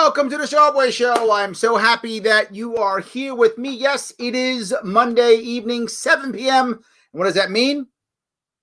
Welcome to the Sharpe Way Show. I'm so happy that you are here with me. Yes, it is Monday evening, 7 p.m. And what does that mean?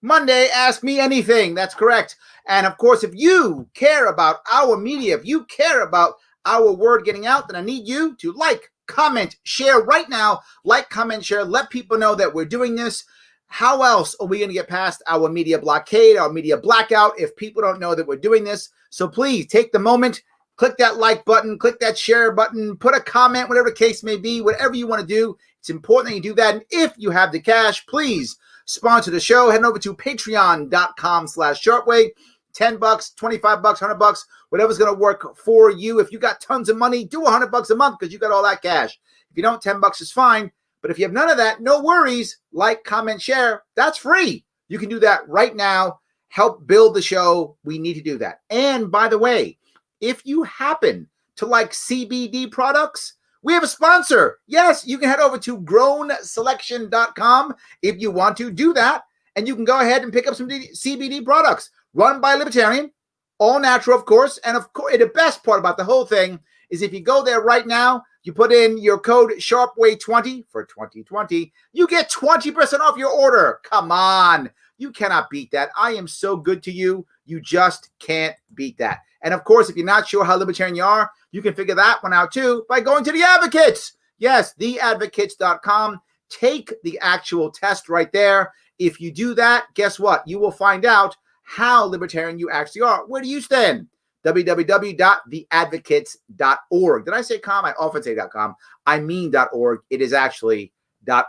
Monday, Ask Me Anything. That's correct. And of course, if you care about our media, if you care about our word getting out, then I need you to like, comment, share right now. Like, comment, share. Let people know that we're doing this. How else are we going to get past our media blockade, our media blackout, if people don't know that we're doing this? So please take the moment. Click that like button, click that share button, put a comment, whatever the case may be, whatever you want to do. It's important that you do that. And if you have the cash, please sponsor the show. Head over to patreon.com/sharpeway. $10, $25, $100, whatever's going to work for you. If you got tons of money, do $100 a month because you got all that cash. If you don't, $10 is fine. But if you have none of that, no worries. Like, comment, share. That's free. You can do that right now. Help build the show. We need to do that. And by the way, if you happen to like CBD products, we have a sponsor. Yes, you can head over to grownselection.com if you want to do that. And you can go ahead and pick up some CBD products run by Libertarian, all natural, of course. And of course, the best part about the whole thing is if you go there right now, you put in your code SharpeWay20 for 2020, you get 20% off your order. Come on. You cannot beat that. I am so good to you. You just can't beat that. And of course, if you're not sure how libertarian you are, you can figure that one out too by going to the Advocates. Yes, theadvocates.com. Take the actual test right there. If you do that, guess what? You will find out how libertarian you actually are. Where do you stand? www.theadvocates.org. Did I say com? I often say .com. I mean .org. It is actually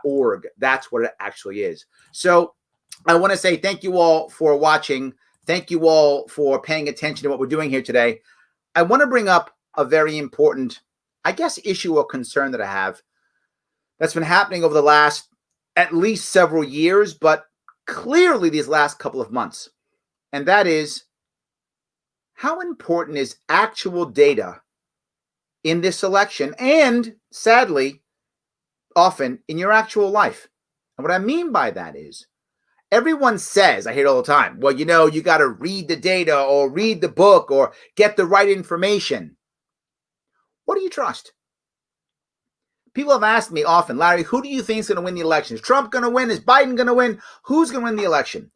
.org. That's what it actually is. So I want to say thank you all for watching. Thank you all for paying attention to what we're doing here today. I want to bring up a very important, I guess, issue or concern that I have that's been happening over the last at least several years, but clearly these last couple of months. And that is, how important is actual data in this election and, sadly, often in your actual life? And what I mean by that is, everyone says, I hear it all the time, well, you know, you got to read the data or read the book or get the right information. What do you trust? People have asked me often, Larry, who do you think is going to win the election? Is Trump going to win? Is Biden going to win? Who's going to win the election?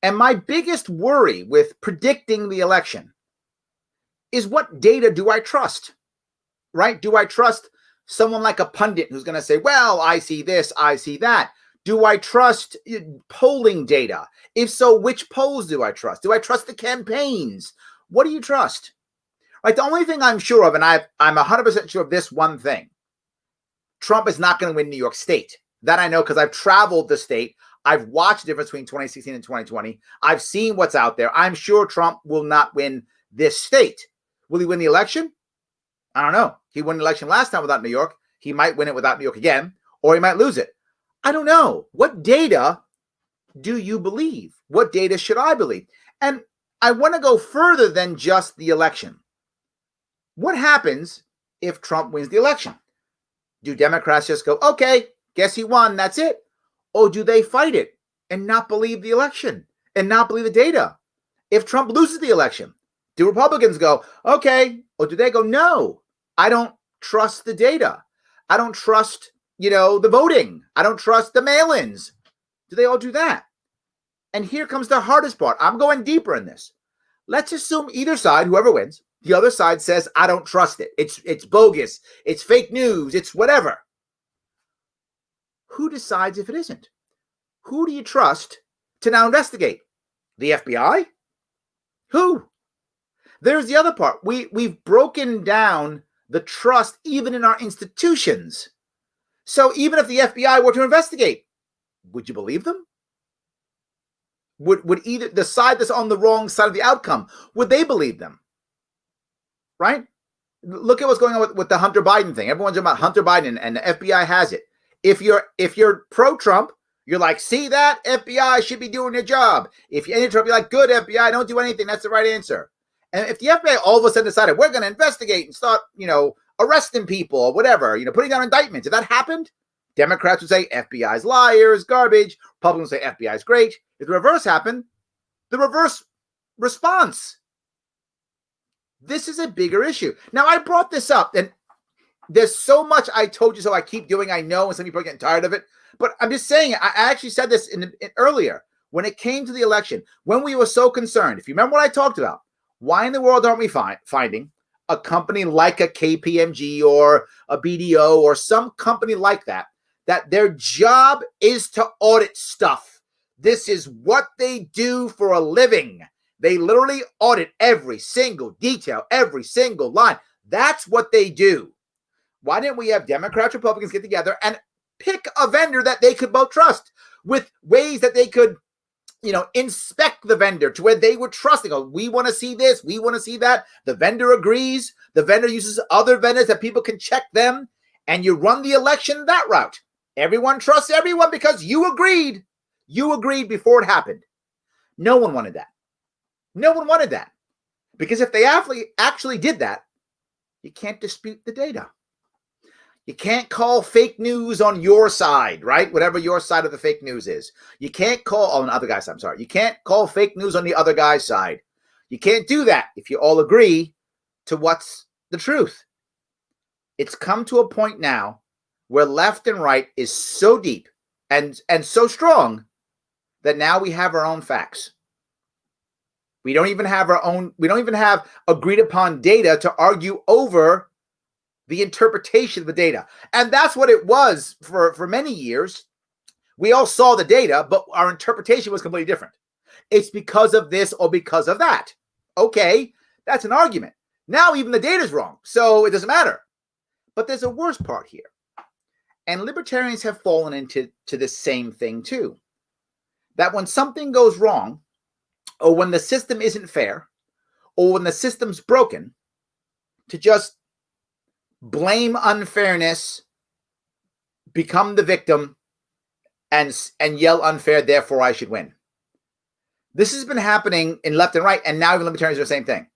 And my biggest worry with predicting the election is, what data do I trust? Right? Do I trust someone like a pundit who's going to say, well, I see this, I see that? Do I trust polling data? If so, which polls do I trust? Do I trust the campaigns? What do you trust? Right? The only thing I'm sure of, and I'm 100% sure of this one thing, Trump is not going to win New York State. That I know because I've traveled the state. I've watched the difference between 2016 and 2020. I've seen what's out there. I'm sure Trump will not win this state. Will he win the election? I don't know. He won the election last time without New York. He might win it without New York again, or he might lose it. I don't know. What data do you believe? What data should I believe? And I want to go further than just the election. What happens if Trump wins the election? Do Democrats just go, okay, guess he won, that's it? Or do they fight it and not believe the election and not believe the data? If Trump loses the election, do Republicans go, okay, or do they go, no, I don't trust the data. I don't trust, the voting. I don't trust the mail-ins. Do they all do that? And here comes the hardest part. I'm going deeper in this. Let's assume either side, whoever wins, the other side says, I don't trust it. It's bogus. It's fake news. It's whatever. Who decides if it isn't? Who do you trust to now investigate? The FBI? Who? There's the other part. We've broken down the trust even in our institutions. So even if the FBI were to investigate, would you believe them? Would either the side that's on the wrong side of the outcome, would they believe them? Right? Look at what's going on with the Hunter Biden thing. Everyone's talking about Hunter Biden, and the FBI has it. If you're pro-Trump, you're like, see that? FBI should be doing their job. If you're anti-Trump, you're like, good, FBI, don't do anything. That's the right answer. And if the FBI all of a sudden decided, we're going to investigate and start, arresting people or whatever, putting down indictments, if that happened, Democrats would say FBI's liars, garbage. Republicans would say FBI's great. If the reverse happened, the reverse response. This is a bigger issue. Now, I brought this up, and there's so much I told you so I keep doing, I know, and some people are getting tired of it. But I'm just saying, I actually said this in earlier, when it came to the election, when we were so concerned. If you remember what I talked about, why in the world aren't we finding a company like a KPMG or a BDO or some company like that, that their job is to audit stuff? This is what they do for a living. They literally audit every single detail, every single line. That's what they do. Why didn't we have Democrats, Republicans get together and pick a vendor that they could both trust, with ways that they could, inspect the vendor to where they would trust? They go, we want to see this, we want to see that. The vendor agrees. The vendor uses other vendors that people can check them, and you run the election that route. Everyone trusts everyone because you agreed. You agreed before it happened. No one wanted that. No one wanted that. Because if they actually did that, you can't dispute the data. You can't call fake news on your side, right? Whatever your side of the fake news is. You can't call on the other guy's side. I'm sorry. You can't call fake news on the other guy's side. You can't do that if you all agree to what's the truth. It's come to a point now where left and right is so deep and so strong that now we have our own facts. We don't even have agreed upon data to argue over the interpretation of the data. And that's what it was for many years. We all saw the data, but our interpretation was completely different. It's because of this or because of that. Okay, that's an argument. Now even the data is wrong, so it doesn't matter. But there's a worse part here. And libertarians have fallen into the same thing too. That when something goes wrong, or when the system isn't fair, or when the system's broken, to just blame unfairness, become the victim, and yell unfair, therefore I should win. This has been happening in left and right, and now even libertarians are the same thing,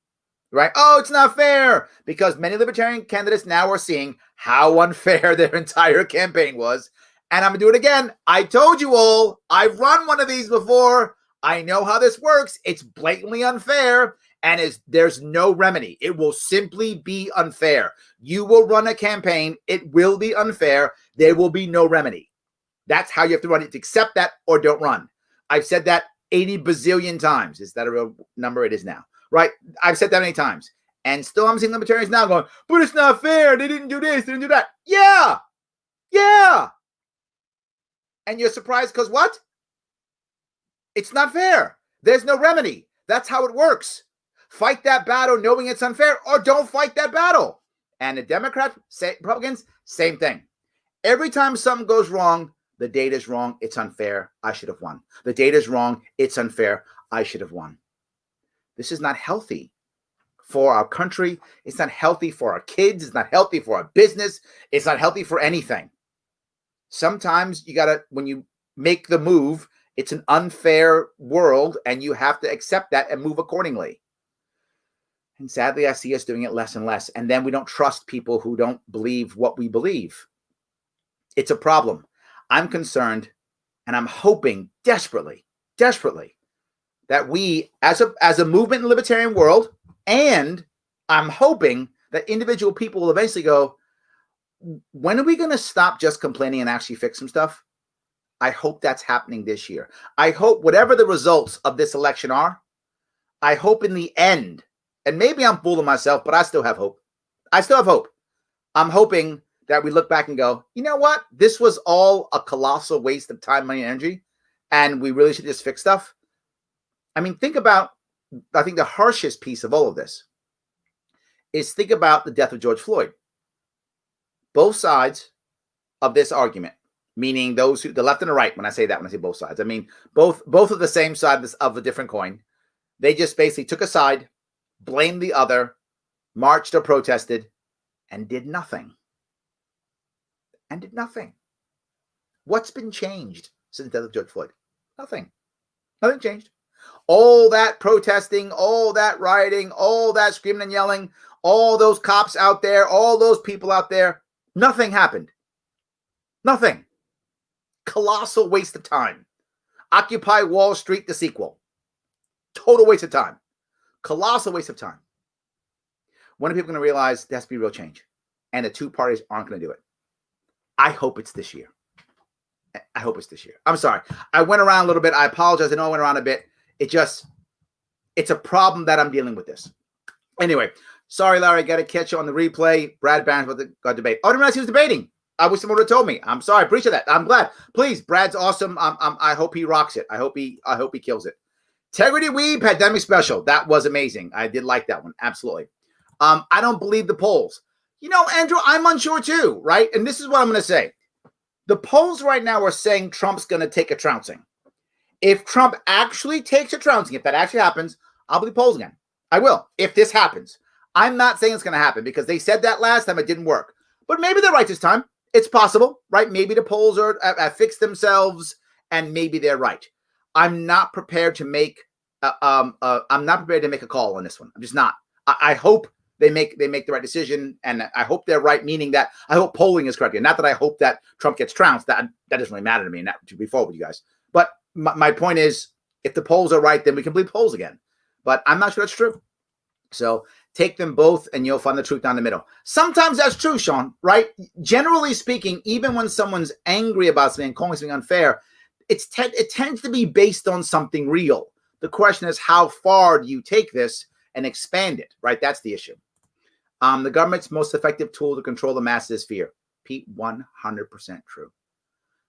right? Oh, it's not fair, because many libertarian candidates now are seeing how unfair their entire campaign was. And I'm going to do it again. I told you all, I've run one of these before. I know how this works. It's blatantly unfair, and there's no remedy. It will simply be unfair. You will run a campaign. It will be unfair. There will be no remedy. That's how you have to run it. To accept that or don't run. I've said that 80 bazillion times. Is that a real number? It is now, right? I've said that many times. And still I'm seeing libertarians now going, but it's not fair. They didn't do this. They didn't do that. Yeah. Yeah. And you're surprised because what? It's not fair. There's no remedy. That's how it works. Fight that battle knowing it's unfair, or don't fight that battle. And the Democrats, Republicans, same thing. Every time something goes wrong, the data's wrong. It's unfair. I should have won. The data's wrong. It's unfair. I should have won. This is not healthy for our country. It's not healthy for our kids. It's not healthy for our business. It's not healthy for anything. Sometimes you got to, when you make the move, it's an unfair world, and you have to accept that and move accordingly. And sadly, I see us doing it less and less. And then we don't trust people who don't believe what we believe. It's a problem. I'm concerned, and I'm hoping desperately, that we, as a movement in the libertarian world, and I'm hoping that individual people will eventually go, when are we going to stop just complaining and actually fix some stuff? I hope that's happening this year. I hope whatever the results of this election are, I hope in the end, and maybe I'm fooling myself, but I still have hope. I still have hope. I'm hoping that we look back and go, you know what? This was all a colossal waste of time, money, and energy, and we really should just fix stuff. I mean, think about, I think the harshest piece of all of this is think about the death of George Floyd. Both sides of this argument, meaning those who, the left and the right, when I say both sides, I mean both of the same side of a different coin. They just basically took a side, blamed the other, marched or protested, and did nothing. What's been changed since the death of George Floyd? Nothing. Nothing changed. All that protesting, all that rioting, all that screaming and yelling, all those cops out there, all those people out there, nothing happened. Nothing. Colossal waste of time. Occupy Wall Street, the sequel. Total waste of time. Colossal waste of time. when are people going to realize there has to be real change? And the two parties aren't going to do it. I hope it's this year. I hope it's this year. I'm sorry. I went around a little bit. I apologize. I know I went around a bit. It's a problem that I'm dealing with this. Anyway, sorry, Larry. I got to catch you on the replay. Brad Barron's about to debate. Oh, I didn't realize he was debating. I wish someone would have told me. I'm sorry. I appreciate that. I'm glad. Please, Brad's awesome. I hope he rocks it. I hope he kills it. Integrity Weeb pandemic special. That was amazing. I did like that one. Absolutely. I don't believe the polls. Andrew, I'm unsure too, right? And this is what I'm going to say. The polls right now are saying Trump's going to take a trouncing. If Trump actually takes a trouncing, if that actually happens, I'll believe polls again. I will, if this happens. I'm not saying it's going to happen because they said that last time it didn't work. But maybe they're right this time. It's possible, right? Maybe the polls have fixed themselves and maybe they're right. I'm not prepared to make a call on this one. I'm just not. I hope they make the right decision, and I hope they're right, meaning that I hope polling is correct. And not that I hope that Trump gets trounced. That doesn't really matter to me, to be forward with you guys. But my point is, if the polls are right, then we can believe polls again. But I'm not sure that's true. So take them both, and you'll find the truth down the middle. Sometimes that's true, Sean, right? Generally speaking, even when someone's angry about something and calling something unfair, it tends to be based on something real. The question is, how far do you take this and expand it, right? That's the issue. The government's most effective tool to control the masses is fear. Pete, 100% true,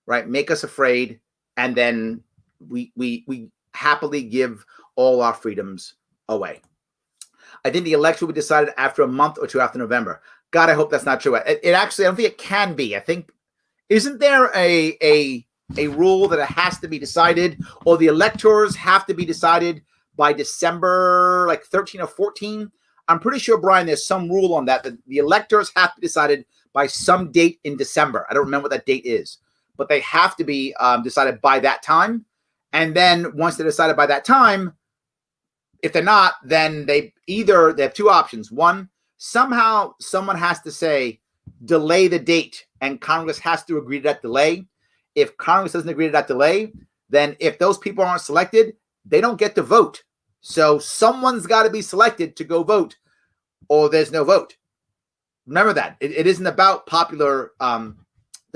right? Make us afraid, and then we happily give all our freedoms away. I think the election will be decided after a month or two after November. God, I hope that's not true. It actually, I don't think it can be. I think, isn't there a rule that it has to be decided, or the electors have to be decided by December, like 13 or 14? I'm pretty sure, Brian, there's some rule on that the electors have to be decided by some date in December. I don't remember what that date is, but they have to be decided by that time. And then once they're decided by that time, if they're not, then they have two options. One, somehow someone has to say, delay the date, and Congress has to agree to that delay. If Congress doesn't agree to that delay, then if those people aren't selected, they don't get to vote. So someone's got to be selected to go vote, or there's no vote. Remember that. It isn't about the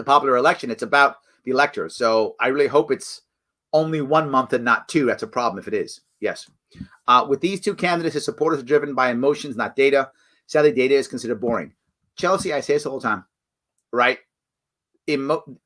popular election. It's about the electors. So I really hope it's only 1 month and not 2. That's a problem if it is. Yes. With these two candidates, his supporters are driven by emotions, not data. Sadly, data is considered boring. Chelsea, I say this all the time, right?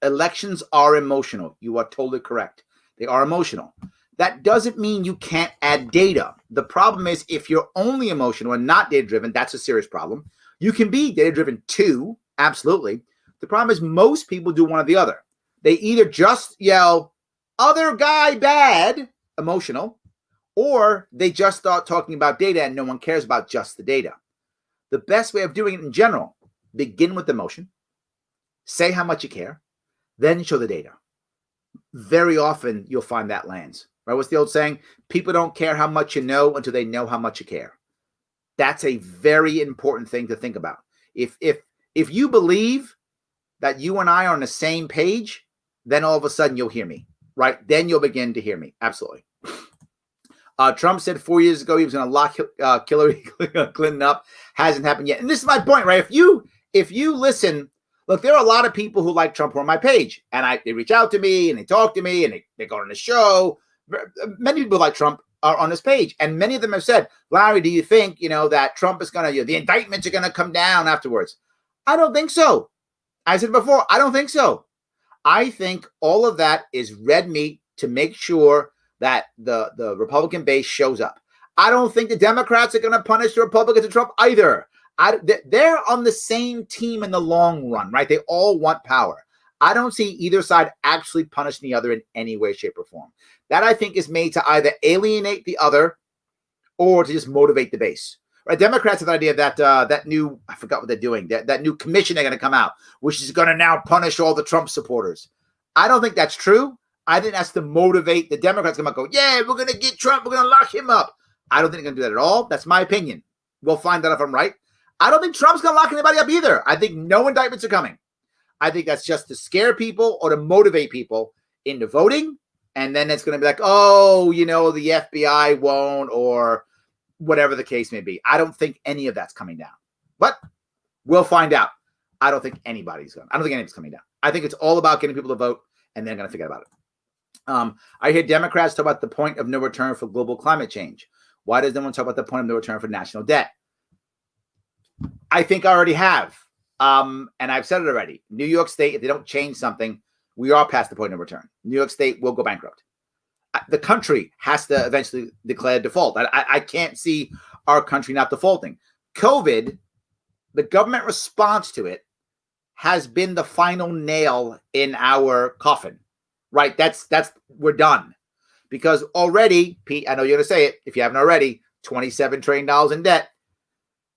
Elections are emotional. You are totally correct. They are emotional. That doesn't mean you can't add data. The problem is, if you're only emotional and not data-driven, that's a serious problem. You can be data-driven too, absolutely. The problem is most people do one or the other. They either just yell, other guy bad, emotional, or they just start talking about data and no one cares about just the data. The best way of doing it in general, begin with emotion, say how much you care, then show the data. Very often you'll find that lands. Right? What's the old saying? People don't care how much you know until they know how much you care. That's a very important thing to think about. If you believe that you and I are on the same page, then all of a sudden you'll hear me, right? Then you'll begin to hear me. Absolutely. Trump said 4 years ago he was going to lock Hillary Clinton up. Hasn't happened yet. And this is my point, right? If you listen, look, there are a lot of people who like Trump who are on my page, and they reach out to me and they talk to me and they go on the show. Many people like Trump are on this page, and many of them have said, Larry, do you think, that Trump is going to, the indictments are going to come down afterwards? I don't think so. I said before, I don't think so. I think all of that is red meat to make sure that the Republican base shows up. I don't think the Democrats are going to punish the Republicans and Trump either. They're on the same team in the long run, right? They all want power. I don't see either side actually punishing the other in any way, shape, or form. That, I think, is made to either alienate the other or to just motivate the base. Right? Democrats have the idea that that new, I forgot what they're doing, that new commission they're going to come out, which is going to now punish all the Trump supporters. I don't think that's true. I think that's to motivate the Democrats to go, yeah, we're going to get Trump. We're going to lock him up. I don't think they're going to do that at all. That's my opinion. We'll find out if I'm right. I don't think Trump's going to lock anybody up either. I think no indictments are coming. I think that's just to scare people or to motivate people into voting. And then it's going to be like, oh, the FBI won't, or whatever the case may be. I don't think any of that's coming down, but we'll find out. I don't think anybody's coming down. I think it's all about getting people to vote, and they're going to forget about it. I hear Democrats talk about the point of no return for global climate change. Why does no one talk about the point of no return for national debt? I think I already have. And I've said it already. New York State, if they don't change something, we are past the point of no return. New York State will go bankrupt. The country has to eventually declare default. I can't see our country not defaulting. COVID, the government response to it has been the final nail in our coffin, right? We're done. Because already, Pete, I know you're going to say it, if you haven't already, $27 trillion in debt.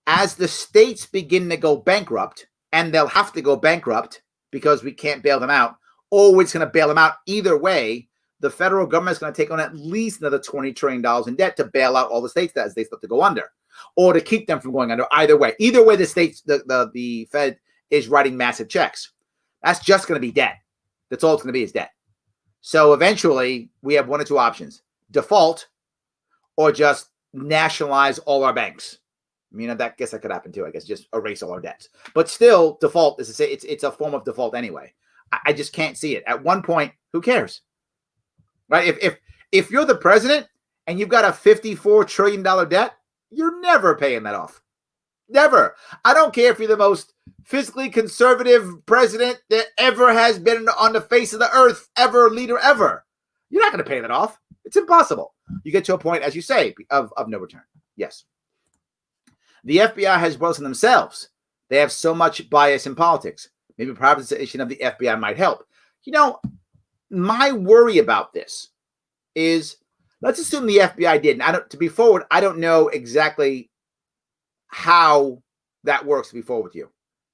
As the states begin to go bankrupt, and they'll have to go bankrupt because we can't bail them out, or we're just going to bail them out either way, the federal government is going to take on at least another $20 trillion in debt to bail out all the states that they start to go under, or to keep them from going under. Either way, the states, the Fed is writing massive checks. That's just going to be debt. That's all it's going to be is debt. So eventually, we have one or two options: default, or just nationalize all our banks. I mean, I guess that could happen too. I guess just erase all our debts. But still, default is to say it's a form of default anyway. I just can't see it. At one point, who cares? Right? If you're the president and you've got a $54 trillion debt, you're never paying that off. Never. I don't care if you're the most physically conservative president that ever has been on the face of the earth, leader ever. You're not going to pay that off. It's impossible. You get to a point, as you say, of no return. Yes. The FBI has worse than themselves. They have so much bias in politics. Maybe privatization of the FBI might help. You know, my worry about this is, let's assume the FBI did. And to be forward, I don't know exactly how that works, to be forward with you.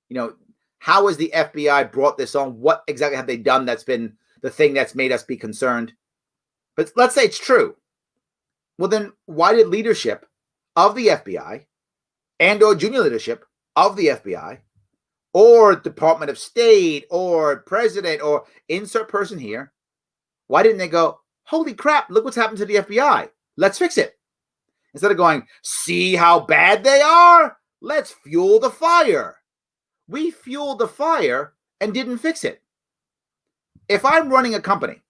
You know, how has the FBI brought this on? What exactly have they done that's been the thing that's made us be concerned? But let's say it's true. Well, then why did leadership of the FBI and or junior leadership of the FBI or Department of State or president or insert person here, why didn't they go, holy crap, look what's happened to the FBI. Let's fix it. Instead of going, see how bad they are? Let's fuel the fire. We fueled the fire and didn't fix it. If I'm running a company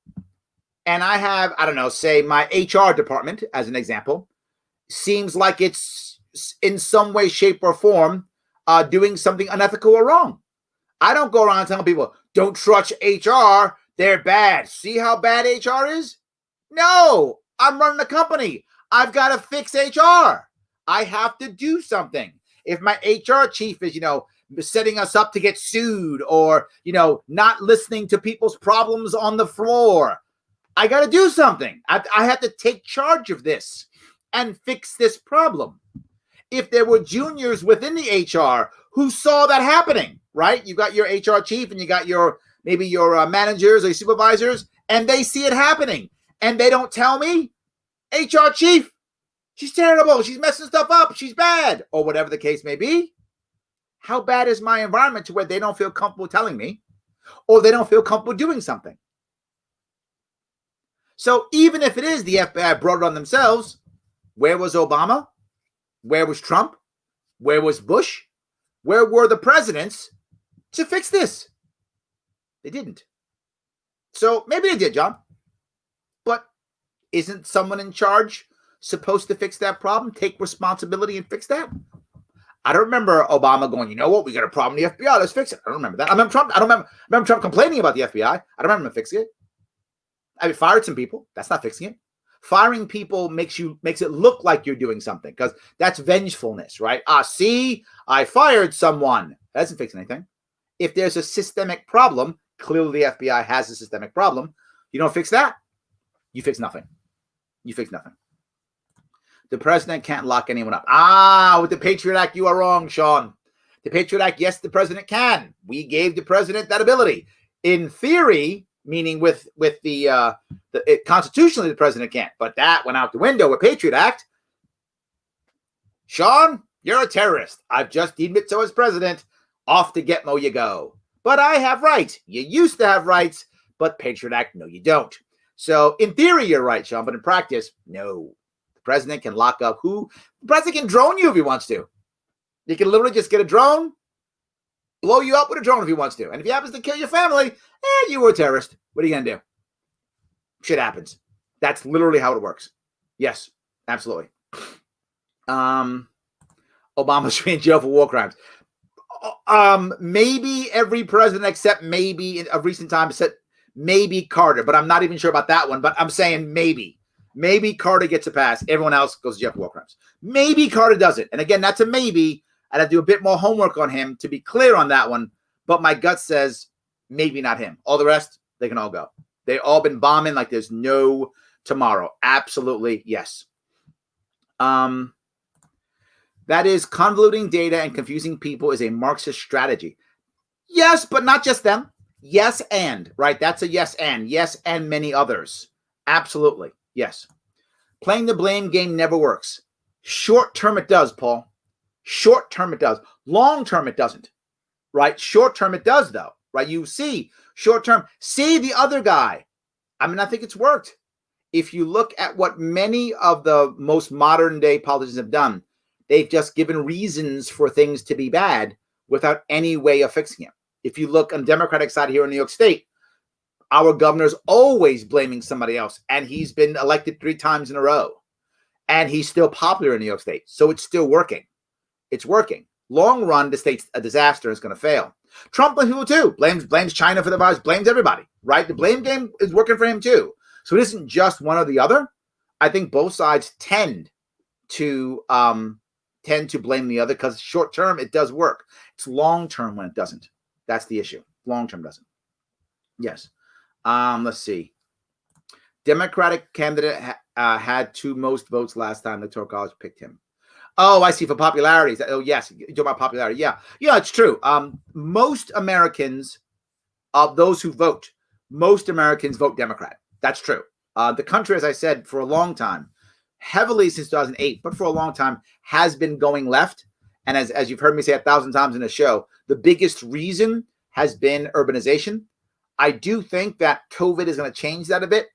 and I have, I don't know, say my HR department, as an example, seems like it's in some way, shape, or form doing something unethical or wrong. I don't go around telling people, don't trust HR, they're bad. See how bad HR is? No, I'm running a company. I've got to fix HR. I have to do something. If my HR chief is, setting us up to get sued or, not listening to people's problems on the floor, I got to do something. I have to take charge of this and fix this problem. If there were juniors within the HR who saw that happening, right? You got your HR chief and you got maybe your managers or your supervisors, and they see it happening and they don't tell me, HR chief, she's terrible, she's messing stuff up, she's bad, or whatever the case may be. How bad is my environment to where they don't feel comfortable telling me, or they don't feel comfortable doing something? So even if it is the FBI brought it on themselves, where was Obama? Where was Trump? Where was Bush? Where were the presidents to fix this? They didn't. So maybe they did, John. But isn't someone in charge supposed to fix that problem, take responsibility and fix that? I don't remember Obama going, you know what, we got a problem in the FBI, let's fix it. I don't remember that. I don't remember Trump complaining about the FBI. I don't remember him fixing it. I fired some people. That's not fixing it. Firing people makes it look like you're doing something because that's vengefulness, right? See, I fired someone. That doesn't fix anything. If there's a systemic problem, clearly the FBI has a systemic problem. You don't fix that. You fix nothing. You fix nothing. The president can't lock anyone up. With the Patriot Act, you are wrong, Sean. The Patriot Act, yes, the president can. We gave the president that ability. In theory, meaning with the constitutionally, the president can't. But that went out the window with Patriot Act. Sean, you're a terrorist. I've just deemed it so as president. Off to Gitmo you go. But I have rights. You used to have rights, but Patriot Act, no, you don't. So in theory, you're right, Sean, but in practice, no. The president can lock up who? The president can drone you if he wants to. He can literally just get a drone, blow you up with a drone if he wants to. And if he happens to kill your family, you were a terrorist. What are you going to do? Shit happens. That's literally how it works. Yes, absolutely. Obama should be in jail for war crimes. Maybe every president except maybe in a recent time said maybe Carter, but I'm not even sure about that one. But I'm saying maybe. Maybe Carter gets a pass. Everyone else goes to jail for war crimes. Maybe Carter doesn't. And again, that's a maybe. I'd have to do a bit more homework on him to be clear on that one. But my gut says maybe not him. All the rest, they can all go. They've all been bombing like there's no tomorrow. Absolutely, yes. That is convoluting data and confusing people is a Marxist strategy. Yes, but not just them. Yes, and, right? That's a yes, and. Yes, and many others. Absolutely, yes. Playing the blame game never works. Short term, it does, Paul. Short term, it does. Long term, it doesn't, right? Short term, it does, though, right? You see, short term, see the other guy. I mean, I think it's worked. If you look at what many of the most modern day politicians have done, they've just given reasons for things to be bad without any way of fixing it. If you look on the Democratic side here in New York State, our governor's always blaming somebody else, and he's been elected 3 times in a row, and he's still popular in New York State, so it's still working. It's working. Long run, the state's a disaster. It's going to fail. Trump blames people too. Blames China for the virus. Blames everybody. Right? The blame game is working for him too. So it isn't just one or the other. I think both sides tend to blame the other because short term it does work. It's long term when it doesn't. That's the issue. Long term doesn't. Yes. Let's see. Democratic candidate had 2 most votes last time the Electoral College picked him. Oh, I see. For popularity. Oh, yes. You're talking about popularity. Yeah. Yeah, it's true. Most Americans, of those who vote, most Americans vote Democrat. That's true. The country, as I said, for a long time, heavily since 2008, but for a long time, has been going left. And as you've heard me say 1,000 times in the show, the biggest reason has been urbanization. I do think that COVID is going to change that a bit.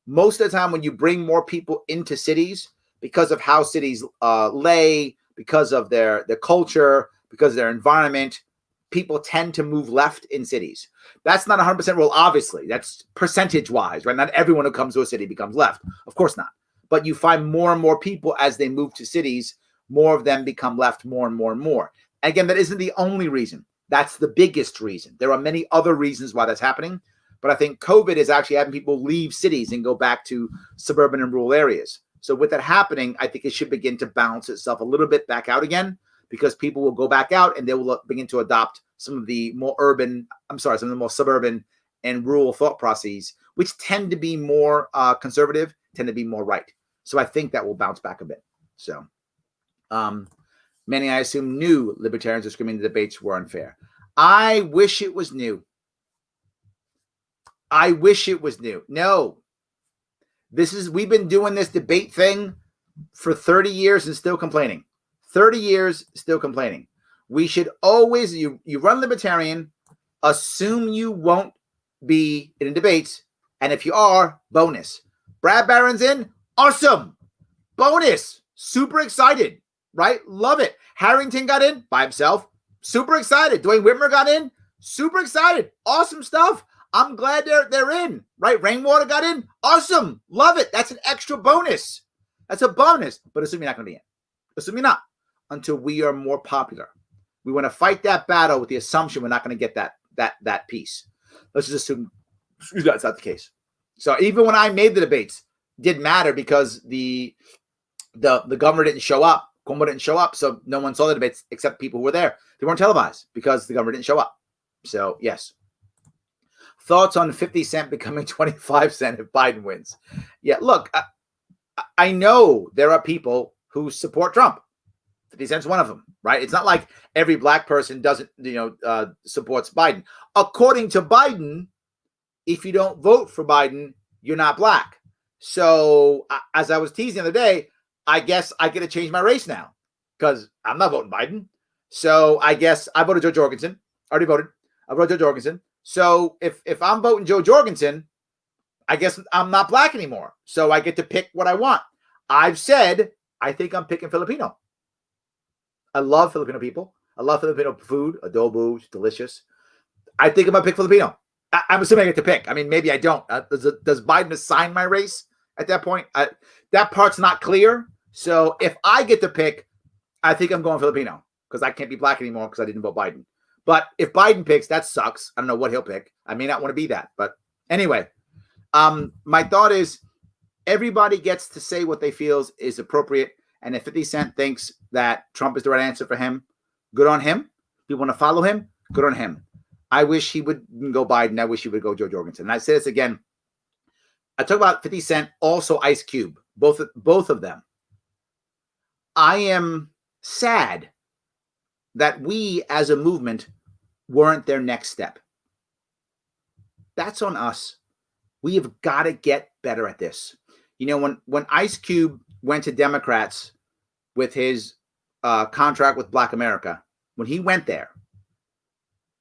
Most of the time when you bring more people into cities, because of how cities lay, because of their culture, because of their environment, people tend to move left in cities. That's not 100% rule, obviously. That's percentage-wise, right? Not everyone who comes to a city becomes left. Of course not. But you find more and more people as they move to cities, more of them become left more and more and more. Again, that isn't the only reason. That's the biggest reason. There are many other reasons why that's happening. But I think COVID is actually having people leave cities and go back to suburban and rural areas. So with that happening, I think it should begin to balance itself a little bit back out again, because people will go back out and they will begin to adopt some of the more some of the more suburban and rural thought processes, which tend to be more conservative, tend to be more right. So I think that will bounce back a bit. So many, I assume, new libertarians are screaming the debates were unfair. I wish it was new. I wish it was new. No. We've been doing this debate thing for 30 years and still complaining. 30 years, still complaining. We should always, you run Libertarian, assume you won't be in debates. And if you are, bonus. Brad Barron's in, awesome. Bonus, super excited, right? Love it. Harrington got in by himself, super excited. Dwayne Whitmer got in, super excited. Awesome stuff. I'm glad they're in, right? Rainwater got in. Awesome. Love it. That's an extra bonus. That's a bonus. But assume you're not going to be in. Assume you're not until we are more popular. We want to fight that battle with the assumption we're not going to get that piece. Let's just assume that's not the case. So even when I made the debates, didn't matter because the governor didn't show up. Cuomo didn't show up. So no one saw the debates except people who were there. They weren't televised because the governor didn't show up. So yes. Thoughts on 50 cent becoming 25 cent if Biden wins? Yeah, look, I know there are people who support Trump. 50 cent's one of them, right? It's not like every black person doesn't, supports Biden. According to Biden, if you don't vote for Biden, you're not black. So as I was teasing the other day, I guess I get to change my race now because I'm not voting Biden. So I guess I voted Joe Jorgensen. Already voted. I voted Joe Jorgensen. So if I'm voting Joe Jorgensen, I guess I'm not black anymore. So I get to pick what I want. I've said I think I'm picking Filipino. I love Filipino people. I love Filipino food. Adobo, delicious. I think I'm going to pick Filipino. I'm assuming I get to pick. I mean, maybe I don't. Does Biden assign my race at that point? That part's not clear. So if I get to pick, I think I'm going Filipino because I can't be black anymore because I didn't vote Biden. But if Biden picks, that sucks. I don't know what he'll pick. I may not want to be that. But anyway, my thought is everybody gets to say what they feel is appropriate. And if 50 Cent thinks that Trump is the right answer for him, good on him. If you want to follow him, good on him. I wish he would go Biden. I wish he would go Joe Jorgensen. And I say this again. I talk about 50 Cent, also Ice Cube, both of them. I am sad that we as a movement weren't their next step. That's on us. We have got to get better at this. You know, when Ice Cube went to Democrats with his contract with Black America, when he went there,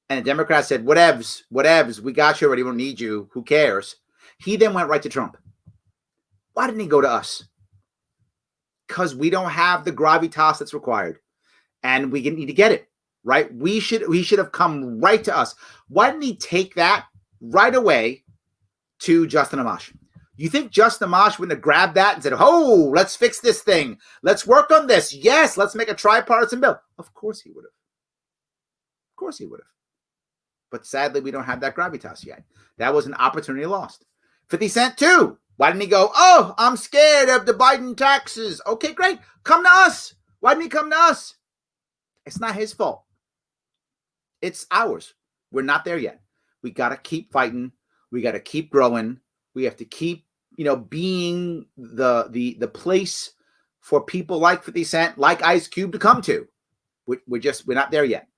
and the Democrats said, whatevs, we got you already, we don't need you, who cares? He then went right to Trump. Why didn't he go to us? Because we don't have the gravitas that's required. And we need to get it, right? He should have come right to us. Why didn't he take that right away to Justin Amash? You think Justin Amash wouldn't have grabbed that and said, oh, let's fix this thing. Let's work on this. Yes, let's make a tripartisan bill. Of course he would have. Of course he would have. But sadly, we don't have that gravitas yet. That was an opportunity lost. 50 Cent, too. Why didn't he go, oh, I'm scared of the Biden taxes. Okay, great. Come to us. Why didn't he come to us? It's not his fault. It's ours. We're not there yet. We got to keep fighting. We got to keep growing. We have to keep, being the place for people like 50 Cent, like Ice Cube to come to. We're not there yet.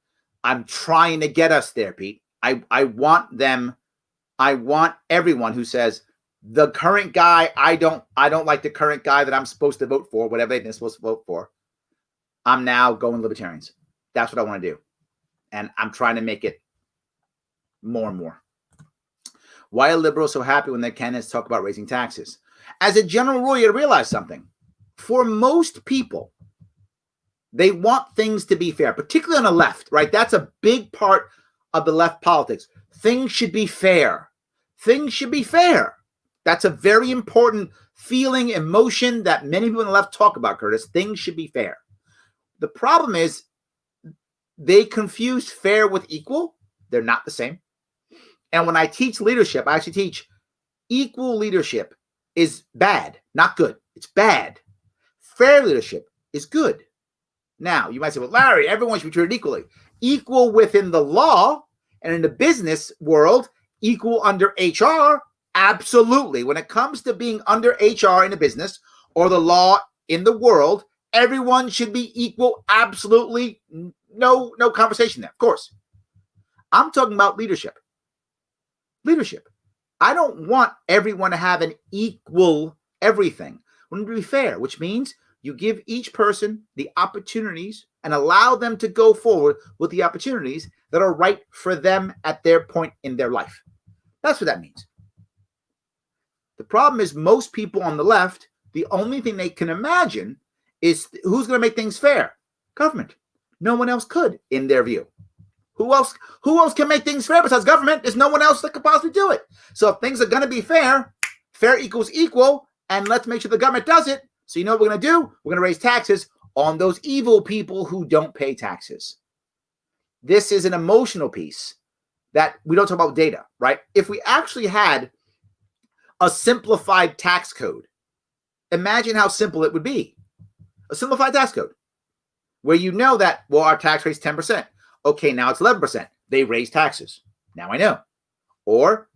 I'm trying to get us there, Pete. I want them. I want everyone who says the current guy, I don't like the current guy that I'm supposed to vote for, whatever they've been supposed to vote for. I'm now going Libertarians. That's what I want to do. And I'm trying to make it more and more. Why are liberals so happy when their candidates talk about raising taxes? As a general rule, you got to realize something. For most people, they want things to be fair, particularly on the left, right? That's a big part of the left politics. Things should be fair. Things should be fair. That's a very important feeling, emotion that many people on the left talk about, Curtis. Things should be fair. The problem is they confuse fair with equal. They're not the same. And when I teach leadership, I actually teach equal leadership is bad, not good. It's bad. Fair leadership is good. Now, you might say, well, Larry, everyone should be treated equally. Equal within the law and in the business world, equal under HR, absolutely. When it comes to being under HR in a business or the law in the world, everyone should be equal, absolutely. No conversation there, of course. I'm talking about leadership. Leadership. I don't want everyone to have an equal everything. I want it to be fair, which means you give each person the opportunities and allow them to go forward with the opportunities that are right for them at their point in their life. That's what that means. The problem is most people on the left, the only thing they can imagine is who's going to make things fair? Government. No one else could, in their view. Who else can make things fair besides government? There's no one else that could possibly do it. So if things are going to be fair, fair equals equal, and let's make sure the government does it. So you know what we're going to do? We're going to raise taxes on those evil people who don't pay taxes. This is an emotional piece that we don't talk about data, right? If we actually had a simplified tax code, imagine how simple it would be. A simplified tax code where you know that, well, our tax rate's 10%. Okay, now it's 11%. They raise taxes. Now I know. Or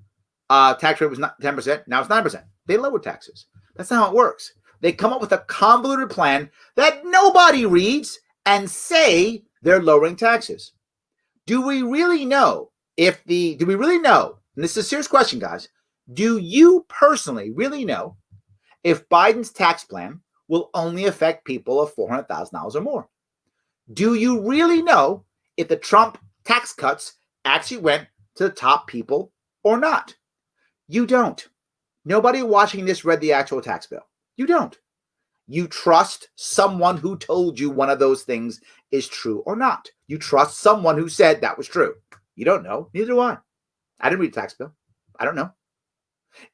tax rate was not 10%. Now it's 9%. They lower taxes. That's not how it works. They come up with a convoluted plan that nobody reads and say they're lowering taxes. Do we really know and this is a serious question, guys, do you personally really know if Biden's tax plan will only affect people of $400,000 or more? Do you really know if the Trump tax cuts actually went to the top people or not? You don't. Nobody watching this read the actual tax bill. You don't. You trust someone who told you one of those things is true or not. You trust someone who said that was true. You don't know. Neither do I. I didn't read the tax bill. I don't know.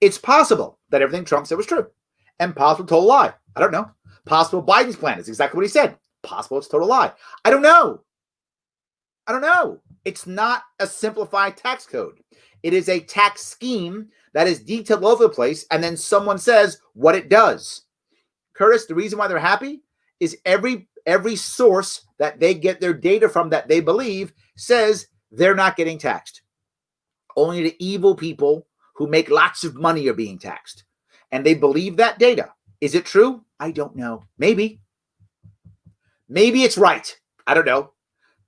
It's possible that everything Trump said was true, and possible total lie. I don't know. Possible Biden's plan is exactly what he said. Possible it's a total lie. I don't know. I don't know. It's not a simplified tax code. It is a tax scheme that is detailed all over the place, and then someone says what it does. Curtis, the reason why they're happy is every source that they get their data from that they believe says they're not getting taxed. Only the evil people who make lots of money are being taxed. And they believe that data. Is it true? I don't know. Maybe. Maybe it's right. I don't know.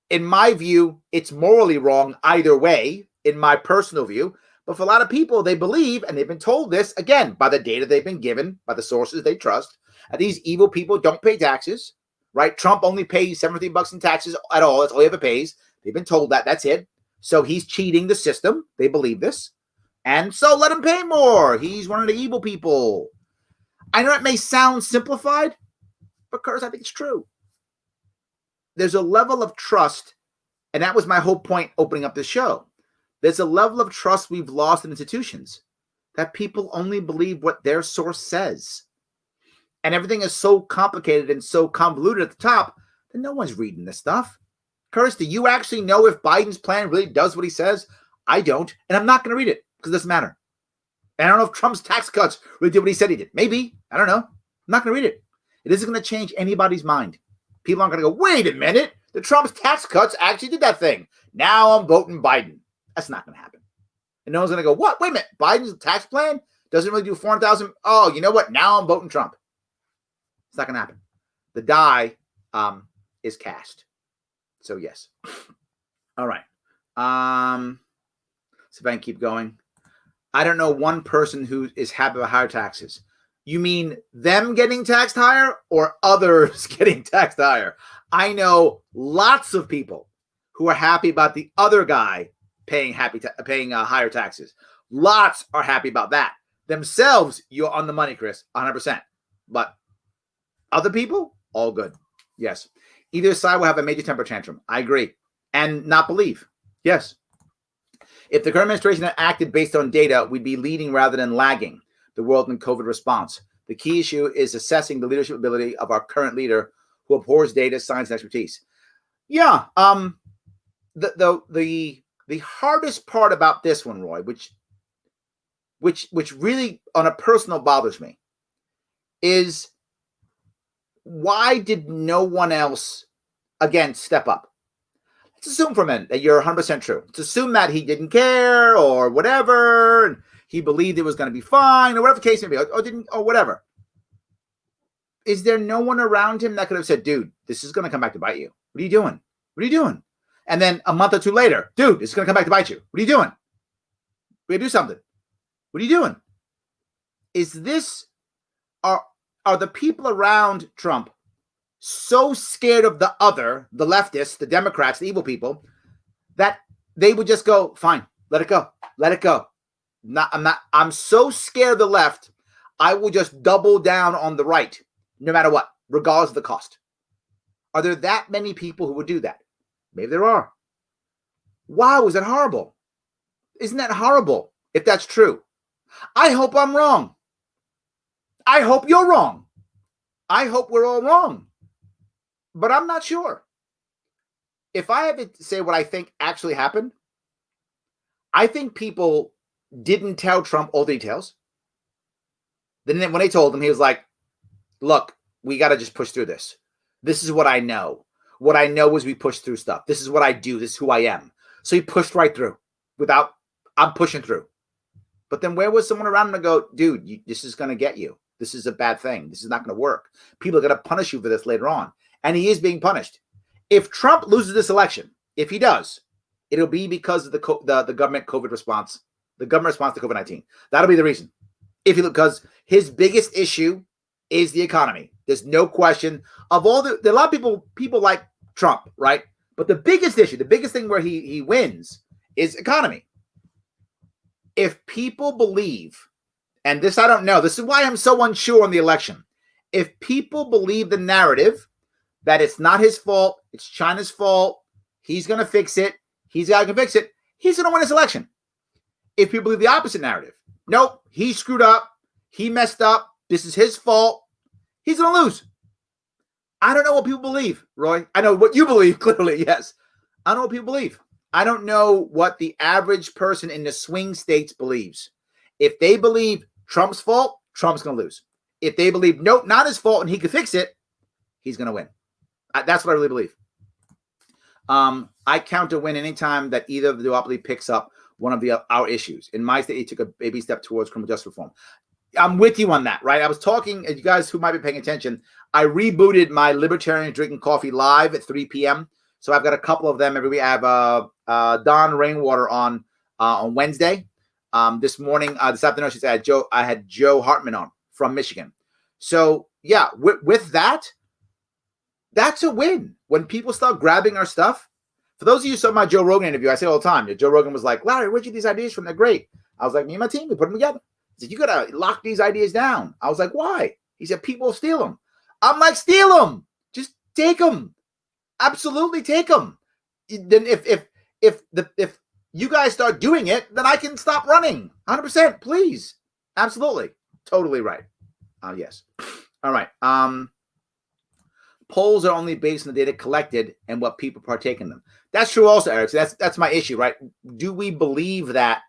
In my view, it's morally wrong either way, in my personal view. But for a lot of people, they believe, and they've been told this, again, by the data they've been given, by the sources they trust, that these evil people don't pay taxes, right? Trump only pays $17 in taxes at all. That's all he ever pays. They've been told that. That's it. So he's cheating the system. They believe this. And so let him pay more. He's one of the evil people. I know it may sound simplified, but Curtis, I think it's true. There's a level of trust, and that was my whole point opening up this show. There's a level of trust we've lost in institutions, that people only believe what their source says. And everything is so complicated and so convoluted at the top that no one's reading this stuff. Curtis, do you actually know if Biden's plan really does what he says? I don't, and I'm not going to read it because it doesn't matter. And I don't know if Trump's tax cuts really did what he said he did. Maybe. I don't know. I'm not going to read it. It isn't going to change anybody's mind. People aren't going to go, wait a minute. The Trump's tax cuts actually did that thing. Now I'm voting Biden. That's not going to happen. And no one's going to go, what? Wait a minute. Biden's tax plan doesn't really do 400,000. Oh, you know what? Now I'm voting Trump. It's not going to happen. The die is cast. So, yes. All right. So if I can keep going. I don't know one person who is happy about higher taxes. You mean them getting taxed higher or others getting taxed higher? I know lots of people who are happy about the other guy paying higher taxes. Lots are happy about that. Themselves, you're on the money, Chris, 100%. But other people, all good. Yes. Either side will have a major temper tantrum. I agree. And not believe. Yes. If the current administration had acted based on data, we'd be leading rather than lagging the world in COVID response. The key issue is assessing the leadership ability of our current leader who abhors data, science, and expertise. Yeah. The hardest part about this one, Roy, which really on a personal bothers me, is why did no one else, again, step up? Let's assume for a minute that you're 100% true. Let's assume that he didn't care or whatever, and he believed it was going to be fine or whatever the case may be, or whatever. Is there no one around him that could have said, dude, this is going to come back to bite you? What are you doing? What are you doing? And then a month or two later, dude, this is going to come back to bite you. What are you doing? We gotta do something. What are you doing? Is this, are the people around Trump so scared of the other, the leftists, the Democrats, the evil people, that they would just go, fine, let it go. Let it go. I'm so scared of the left, I will just double down on the right, no matter what, regardless of the cost. Are there that many people who would do that? Maybe there are. Wow, is that horrible? Isn't that horrible if that's true? I hope I'm wrong. I hope you're wrong. I hope we're all wrong. But I'm not sure. If I have to say what I think actually happened, I think people didn't tell Trump all the details. Then when they told him, he was like, look, we got to just push through this. This is what I know. What I know is we push through stuff. This is what I do. This is who I am. So he pushed right through without, I'm pushing through. But then where was someone around him to go, dude, this is going to get you. This is a bad thing. This is not going to work. People are going to punish you for this later on. And he is being punished. If Trump loses this election, if he does, it'll be because of the government COVID response, the government response to COVID-19. That'll be the reason. Because his biggest issue is the economy. There's no question. Of all a lot of people like Trump, right? But the biggest issue, the biggest thing where he wins is economy. If people believe, and this I don't know, this is why I'm so unsure on the election. If people believe the narrative that it's not his fault, it's China's fault, he's going to fix it, he's got to fix it, he's going to win this election. If people believe the opposite narrative, nope, he screwed up, he messed up, this is his fault, he's going to lose. I don't know what people believe, Roy. I know what you believe, clearly, yes. I don't know what people believe. I don't know what the average person in the swing states believes. If they believe Trump's fault, Trump's going to lose. If they believe, nope, not his fault and he could fix it, he's going to win. That's what I really believe. I count a win anytime that either of the duopoly picks up one of our issues. In my state, he took a baby step towards criminal justice reform. I'm with you on that, right? I was talking, you guys who might be paying attention, I rebooted my Libertarian Drinking Coffee live at 3 p.m. So I've got a couple of them every week. I have Don Rainwater on Wednesday. This morning, this afternoon, I had Joe Hartman on from Michigan. So yeah, with that, that's a win. When people start grabbing our stuff. For those of you who saw my Joe Rogan interview, I say all the time, Joe Rogan was like, Larry, where'd you get these ideas from? They're great. I was like, me and my team, we put them together. He said, you got to lock these ideas down. I was like, why? He said, people steal them. I'm like, steal them. Just take them. Absolutely take them. Then if you guys start doing it, then I can stop running. 100%, please. Absolutely. Totally right. Yes. All right. Polls are only based on the data collected and what people partake in them. That's true also, Eric. So that's my issue, right? Do we believe that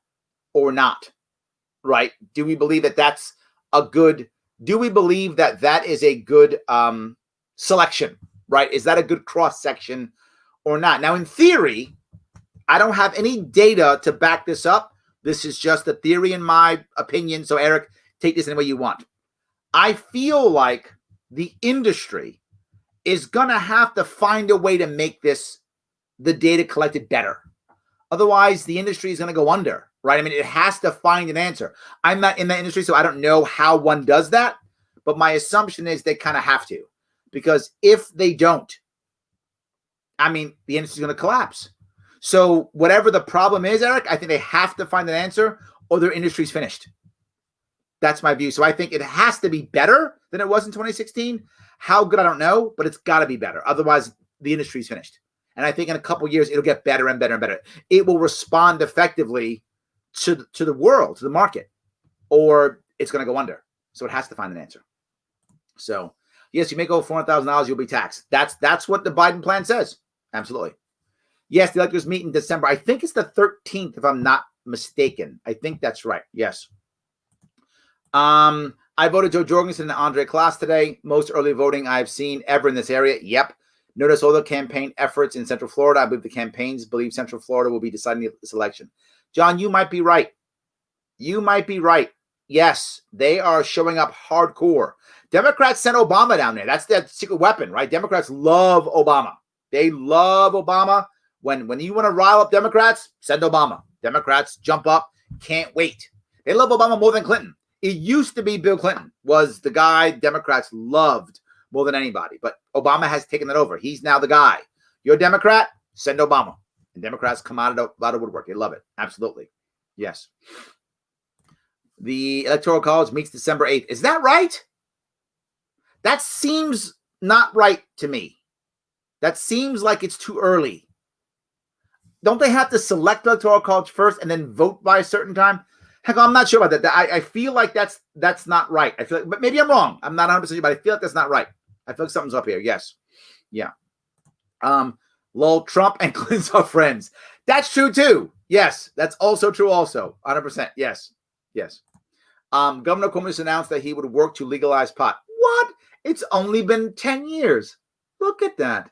or not? Right? Do we believe that that's a good, do we believe that that is a good selection, right? Is that a good cross-section or not? Now, in theory, I don't have any data to back this up. This is just a theory in my opinion. So, Eric, take this any way you want. I feel like the industry is going to have to find a way to make the data collected better. Otherwise, the industry is going to go under, right? I mean, it has to find an answer. I'm not in that industry, so I don't know how one does that. But my assumption is they kind of have to. Because if they don't, I mean, the industry is going to collapse. So whatever the problem is, Eric, I think they have to find an answer or their industry's finished. That's my view. So I think it has to be better than it was in 2016. How good, I don't know, but it's got to be better. Otherwise, the industry's finished. And I think in a couple of years, it'll get better and better and better. It will respond effectively to the world, to the market, or it's going to go under. So it has to find an answer. So, yes, you make over $400,000, you'll be taxed. That's what the Biden plan says. Absolutely. Yes, the electors meet in December. I think it's the 13th, if I'm not mistaken. I think that's right. Yes. I voted Joe Jorgensen and Andre Klaas today. Most early voting I've seen ever in this area. Yep. Notice all the campaign efforts in Central Florida. I believe the campaigns believe Central Florida will be deciding this election. John, you might be right. You might be right. Yes, they are showing up hardcore. Democrats sent Obama down there. That's their secret weapon, right? Democrats love Obama. They love Obama. When you want to rile up Democrats, send Obama. Democrats jump up, can't wait. They love Obama more than Clinton. It used to be Bill Clinton was the guy Democrats loved more than anybody. But Obama has taken it over. He's now the guy. You're a Democrat, send Obama. And Democrats come out of woodwork. They love it. Absolutely. Yes. The Electoral College meets December 8th. Is that right? That seems not right to me. That seems like it's too early. Don't they have to select the Electoral College first and then vote by a certain time? Heck, I'm not sure about that. I feel like that's not right. I feel like, but maybe I'm wrong. I'm not 100% sure, but I feel like that's not right. I feel like something's up here. Yes. Yeah. Lol, Trump and Clinton are friends. That's true too. Yes. That's also true also. 100%. Yes. Yes. Governor Cuomo just announced that he would work to legalize pot. What? It's only been 10 years. Look at that.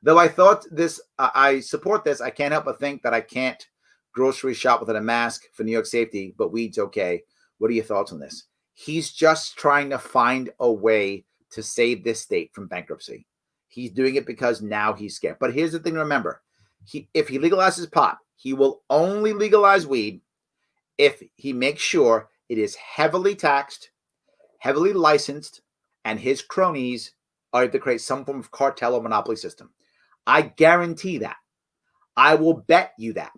Though I thought this, I support this, I can't help but think that I can't grocery shop without a mask for New York safety, but weed's okay. What are your thoughts on this? He's just trying to find a way to save this state from bankruptcy. He's doing it because now he's scared. But here's the thing to remember. If he legalizes pot, he will only legalize weed if he makes sure it is heavily taxed, heavily licensed, and his cronies are able to create some form of cartel or monopoly system. I guarantee that. I will bet you that.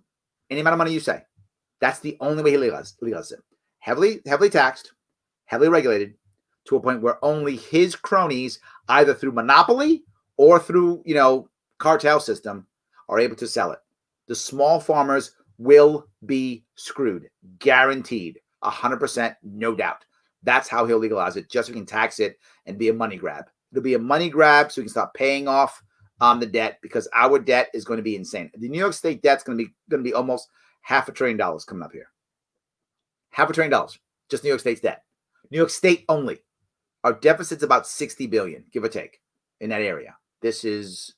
Any amount of money you say. That's the only way he legalizes it. Heavily taxed, heavily regulated, to a point where only his cronies, either through monopoly or through, cartel system, are able to sell it. The small farmers will be screwed, guaranteed, 100%, no doubt. That's how he'll legalize it, just so he can tax it and be a money grab. It'll be a money grab so we can stop paying off the debt, because our debt is going to be insane. The New York State debt's going to be almost $500 billion coming up here. $500 billion, just New York State's debt. New York State only. Our deficit's about 60 billion, give or take, in that area. This is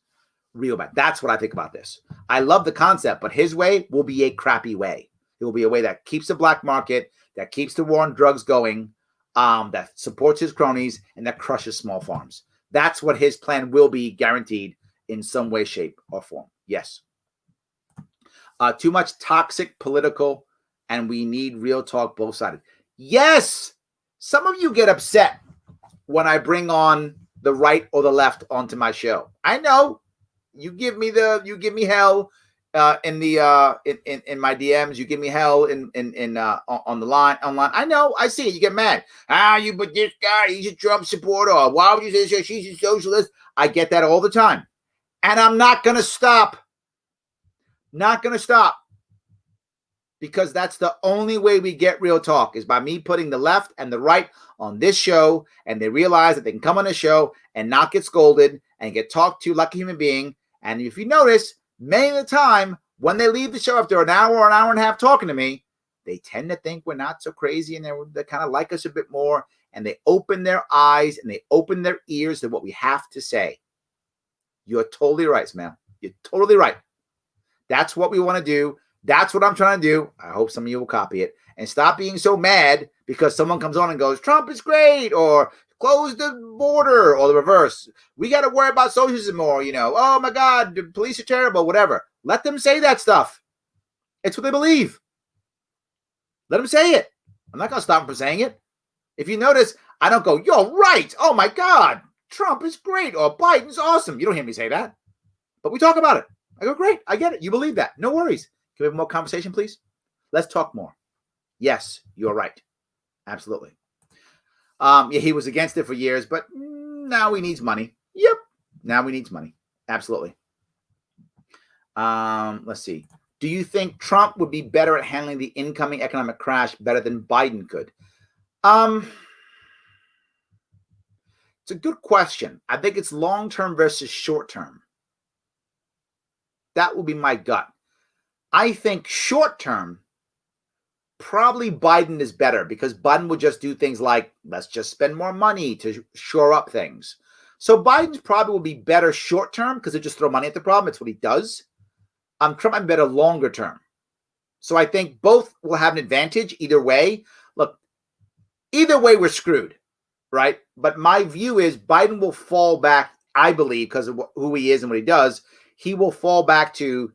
real bad. That's what I think about this. I love the concept, but his way will be a crappy way. It will be a way that keeps the black market, that keeps the war on drugs going, that supports his cronies, and that crushes small farms. That's what his plan will be, guaranteed, in some way, shape, or form. Yes. Too much toxic political, and we need real talk, both-sided. Yes! Some of you get upset when I bring on the right or the left onto my show. I know. You give me hell in my DMs. You give me hell on the line online. I know. I see it. You get mad. But this guy, he's a Trump supporter. Why would you say she's a socialist? I get that all the time, and I'm not gonna stop. Not gonna stop, because that's the only way we get real talk, is by me putting the left and the right on this show, and they realize that they can come on the show and not get scolded and get talked to like a human being. And if you notice, many of the time when they leave the show after an hour or an hour and a half talking to me, they tend to think we're not so crazy, and they kind of like us a bit more, and they open their eyes and they open their ears to what we have to say. You're totally right, Smell. You're totally right. That's what we want to do. That's what I'm trying to do. I hope some of you will copy it and stop being so mad because someone comes on and goes, Trump is great, or close the border, or the reverse. We got to worry about socialism more, Oh my God, the police are terrible, whatever. Let them say that stuff. It's what they believe. Let them say it. I'm not going to stop them from saying it. If you notice, I don't go, you're right. Oh my God, Trump is great, or Biden's awesome. You don't hear me say that. But we talk about it. I go, great. I get it. You believe that. No worries. Can we have more conversation, please? Let's talk more. Yes, you're right. Absolutely. Yeah, he was against it for years, but now he needs money. Yep. Now he needs money. Absolutely. Let's see. Do you think Trump would be better at handling the incoming economic crash better than Biden could? It's a good question. I think it's long-term versus short-term. That will be my gut. I think short-term, probably Biden is better, because Biden would just do things like, let's just spend more money to shore up things. So Biden's probably will be better short-term because he'll just throw money at the problem. It's what he does. Trump might be better longer-term. So I think both will have an advantage either way. Look, either way, we're screwed, right? But my view is Biden will fall back, I believe, because of who he is and what he does. He will fall back to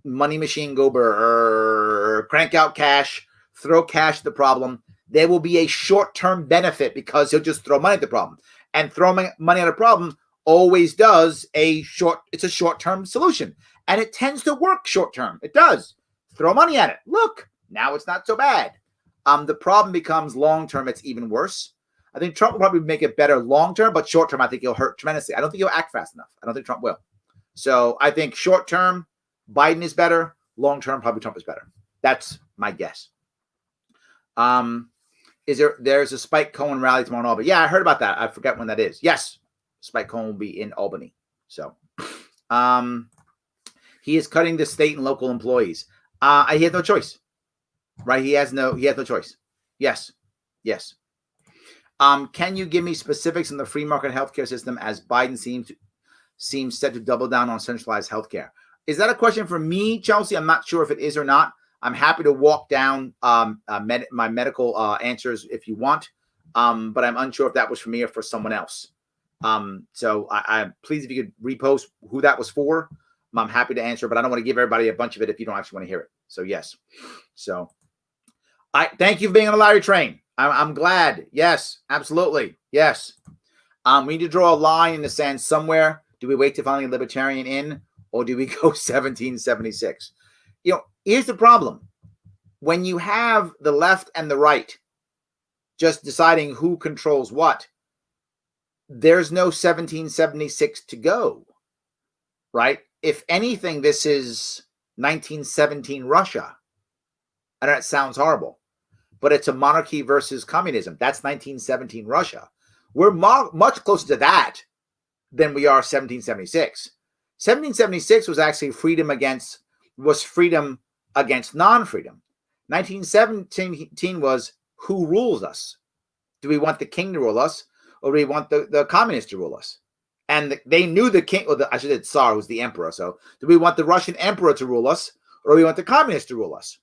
money machine go brr, crank out cash, throw cash at the problem. There will be a short-term benefit because he'll just throw money at the problem. And throwing money at a problem always does it's a short-term solution. And it tends to work short-term. It does. Throw money at it. Look, now it's not so bad. The problem becomes long-term. It's even worse. I think Trump will probably make it better long-term, but short-term, I think he'll hurt tremendously. I don't think he'll act fast enough. I don't think Trump will. So I think short-term, Biden is better. Long-term, probably Trump is better. That's my guess. There's a Spike Cohen rally tomorrow in Albany? Yeah, I heard about that. I forget when that is. Yes, Spike Cohen will be in Albany. So he is cutting the state and local employees. He has no choice. Right? He has no choice. Yes. Can you give me specifics on the free market healthcare system, as Biden seems set to double down on centralized healthcare? Is that a question for me, Chelsea? I'm not sure if it is or not. I'm happy to walk down my medical answers if you want, but I'm unsure if that was for me or for someone else. So I'm pleased if you could repost who that was for. I'm happy to answer, but I don't want to give everybody a bunch of it if you don't actually want to hear it. So yes. So I thank you for being on the Larry train. I'm glad. Yes, absolutely. Yes. We need to draw a line in the sand somewhere. Do we wait to finally get Libertarian in, or do we go 1776? Here's the problem. When you have the left and the right, just deciding who controls what. There's no 1776 to go, right? If anything, this is 1917 Russia. I know it sounds horrible, but it's a monarchy versus communism. That's 1917 Russia. We're much closer to that than we are 1776. 1776 was actually freedom against non-freedom. 1917 was who rules us. Do we want the king to rule us, or do we want the communists to rule us? And they knew the king, or I should say Tsar was the emperor. So do we want the Russian emperor to rule us, or do we want the communists to rule us?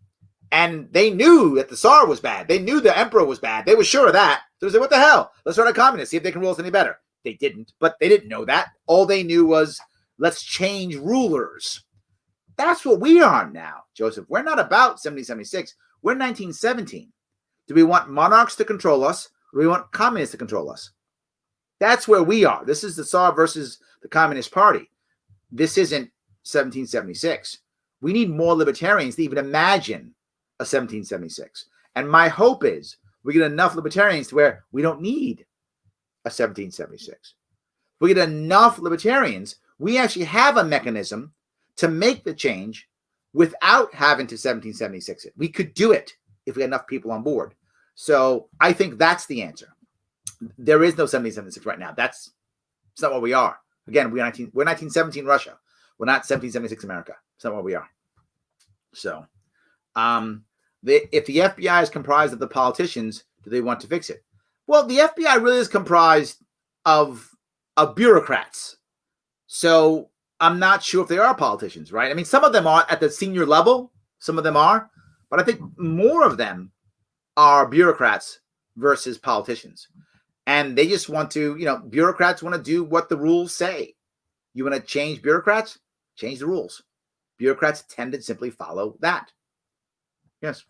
And they knew that the Tsar was bad. They knew the emperor was bad. They were sure of that. So they said, what the hell? Let's run a communist, see if they can rule us any better. They didn't, but they didn't know that. All they knew was, let's change rulers. That's what we are now, Joseph. We're not about 1776. We're 1917. Do we want monarchs to control us, or do we want communists to control us? That's where we are. This is the Tsar versus the Communist Party. This isn't 1776. We need more libertarians to even imagine a 1776. And my hope is we get enough libertarians to where we don't need a 1776. We get enough libertarians, we actually have a mechanism to make the change without having to 1776 it. We could do it if we had enough people on board. So I think that's the answer. There is no 1776 right now. That's not what we are. Again, we're 1917 Russia. We're not 1776 America. It's not what we are. So if the FBI is comprised of the politicians, do they want to fix it? Well, the FBI really is comprised of bureaucrats. So I'm not sure if they are politicians, right? I mean, some of them are at the senior level. Some of them are. But I think more of them are bureaucrats versus politicians. And they just want to, bureaucrats want to do what the rules say. You want to change bureaucrats? Change the rules. Bureaucrats tend to simply follow that. Yes.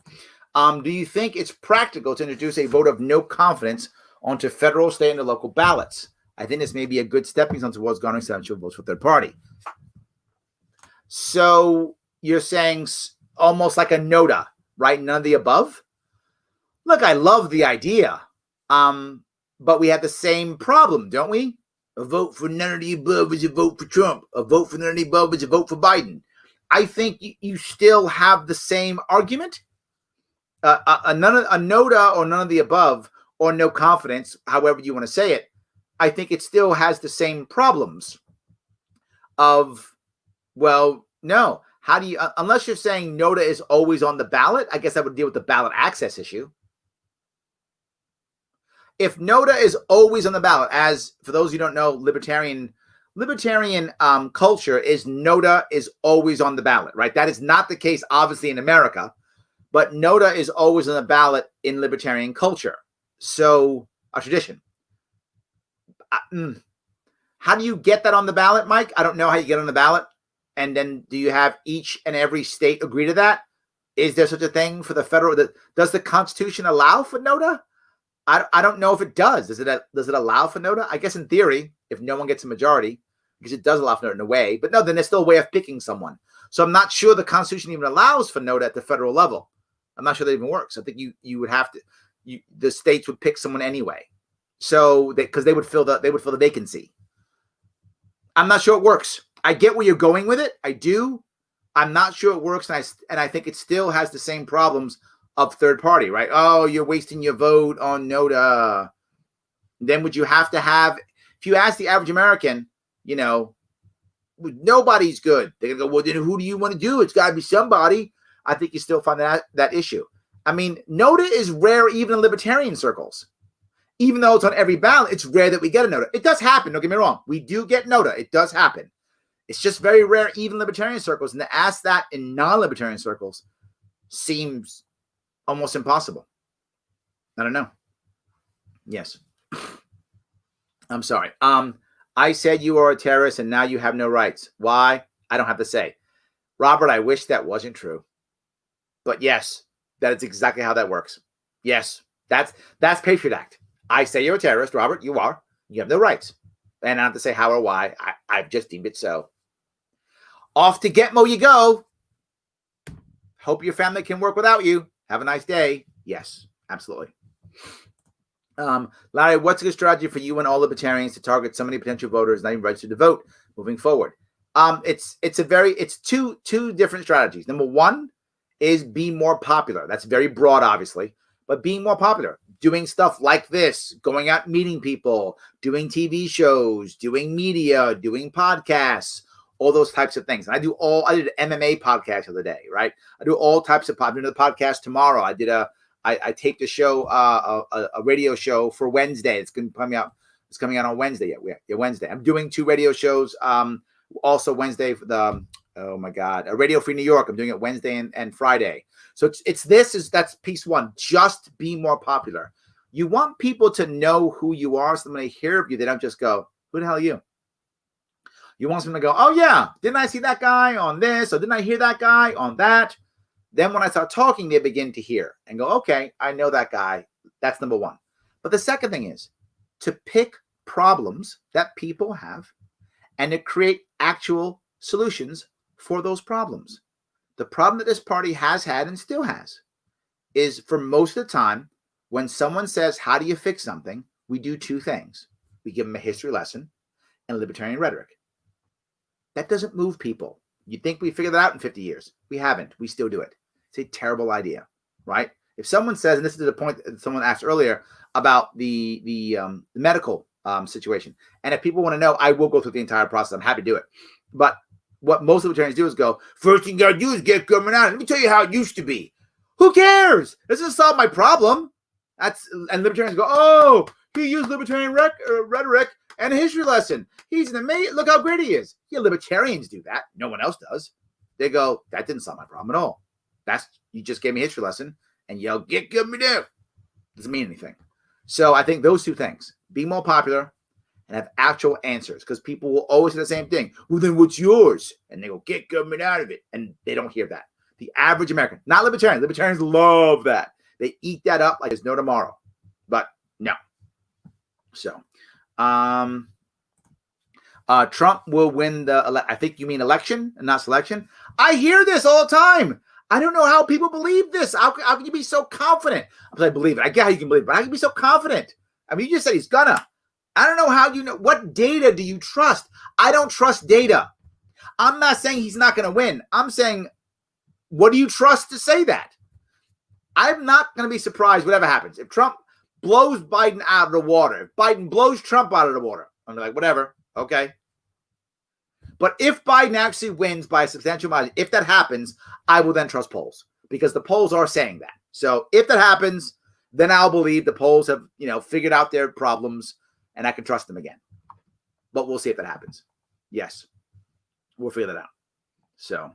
Do you think it's practical to introduce a vote of no confidence onto federal, state, and local ballots? I think this may be a good stepping stone towards garnering essential votes for third party. So you're saying almost like a NOTA, right? None of the above? Look, I love the idea. But we have the same problem, don't we? A vote for none of the above is a vote for Trump. A vote for none of the above is a vote for Biden. I think you still have the same argument. A NOTA or none of the above or no confidence, however you want to say it, I think it still has the same problems of, well, no. How do you, unless you're saying NOTA is always on the ballot, I guess that would deal with the ballot access issue. If NOTA is always on the ballot, as for those who don't know, libertarian culture is NOTA is always on the ballot, right? That is not the case, obviously, in America, but NOTA is always on the ballot in libertarian culture. So, a tradition. How do you get that on the ballot, Mike? I don't know how you get on the ballot. And then do you have each and every state agree to that? Is there such a thing for the federal? Does the Constitution allow for NOTA? I don't know if it does. Does it allow for NOTA? I guess in theory, if no one gets a majority, because it does allow for NOTA in a way. But no, then there's still a way of picking someone. So I'm not sure the Constitution even allows for NOTA at the federal level. I'm not sure that even works. I think you would have to. The states would pick someone anyway. So because they would fill the vacancy. I'm not sure it works. I get where you're going with it. I do. I'm not sure it works, and I think it still has the same problems of third party, right? Oh, you're wasting your vote on NOTA. Then would you have to have? If you ask the average American, nobody's good. They're gonna go, well, then who do you want to do? It's got to be somebody. I think you still find that issue. I mean, NOTA is rare even in libertarian circles. Even though it's on every ballot, it's rare that we get a NOTA. It does happen. Don't get me wrong. We do get NOTA. It does happen. It's just very rare, even libertarian circles. And to ask that in non-libertarian circles seems almost impossible. I don't know. Yes. I'm sorry. I said you are a terrorist and now you have no rights. Why? I don't have to say. Robert, I wish that wasn't true. But yes, that is exactly how that works. Yes, that's Patriot Act. I say you're a terrorist, Robert. You are. You have no rights. And I don't have to say how or why. I've just deemed it so. Off to Gitmo you go. Hope your family can work without you. Have a nice day. Yes, absolutely. Larry, what's a good strategy for you and all libertarians to target so many potential voters not even registered to vote moving forward? It's two different strategies. Number one is be more popular. That's very broad, obviously, but being more popular, doing stuff like this, going out meeting people, doing TV shows, doing media, doing podcasts, all those types of things. And I did an MMA podcast the other day, right? I do all types of I'm doing the podcast tomorrow. I taped a show, a radio show for Wednesday. It's going to come out. It's coming out on Wednesday. Yeah, Wednesday. I'm doing 2 radio shows. Also Wednesday for the a Radio Free New York. I'm doing it Wednesday and Friday. So that's piece one. Just be more popular. You want people to know who you are, so when they hear of you, they don't just go, "Who the hell are you?" You want someone to go, "Oh yeah, didn't I see that guy on this? Or didn't I hear that guy on that?" Then when I start talking, they begin to hear and go, "Okay, I know that guy." That's number one. But the second thing is to pick problems that people have and to create actual solutions for those problems. The problem that this party has had and still has is, for most of the time, when someone says, "How do you fix something?" we do 2 things. We give them a history lesson and libertarian rhetoric. That doesn't move people. You think we figured that out in 50 years. We haven't. We still do it. It's a terrible idea, right? If someone says, and this is the point that someone asked earlier about the medical situation, and if people want to know, I will go through the entire process. I'm happy to do it. But what most libertarians do is go, "First thing you got to do is get government out. Let me tell you how it used to be." Who cares? This doesn't solve my problem. And libertarians go, "Oh, he used libertarian rhetoric and a history lesson. He's an amazing, look how great he is." Yeah, libertarians do that. No one else does. They go, "That didn't solve my problem at all. You just gave me a history lesson and yell, 'Get government out.'" Doesn't mean anything. So I think those 2 things, be more popular and have actual answers, because people will always say the same thing. "Well, then what's yours?" And they go, "Get government out of it." And they don't hear that. The average American, not libertarians. Libertarians love that. They eat that up like there's no tomorrow. But no. So, Trump will win I think you mean election and not selection. I hear this all the time. I don't know how people believe this. How can you be so confident? I believe it. I get how you can believe it, but how can you be so confident? I mean, you just said he's gonna. I don't know how you know. What data do you trust? I don't trust data. I'm not saying he's not going to win. I'm saying, what do you trust to say that? I'm not going to be surprised whatever happens. If Trump blows Biden out of the water, if Biden blows Trump out of the water, I'm like, whatever, okay. But if Biden actually wins by a substantial margin, if that happens, I will then trust polls, because the polls are saying that. So if that happens, then I'll believe the polls have, figured out their problems and I can trust them again. But we'll see if that happens. Yes, we'll figure that out. So,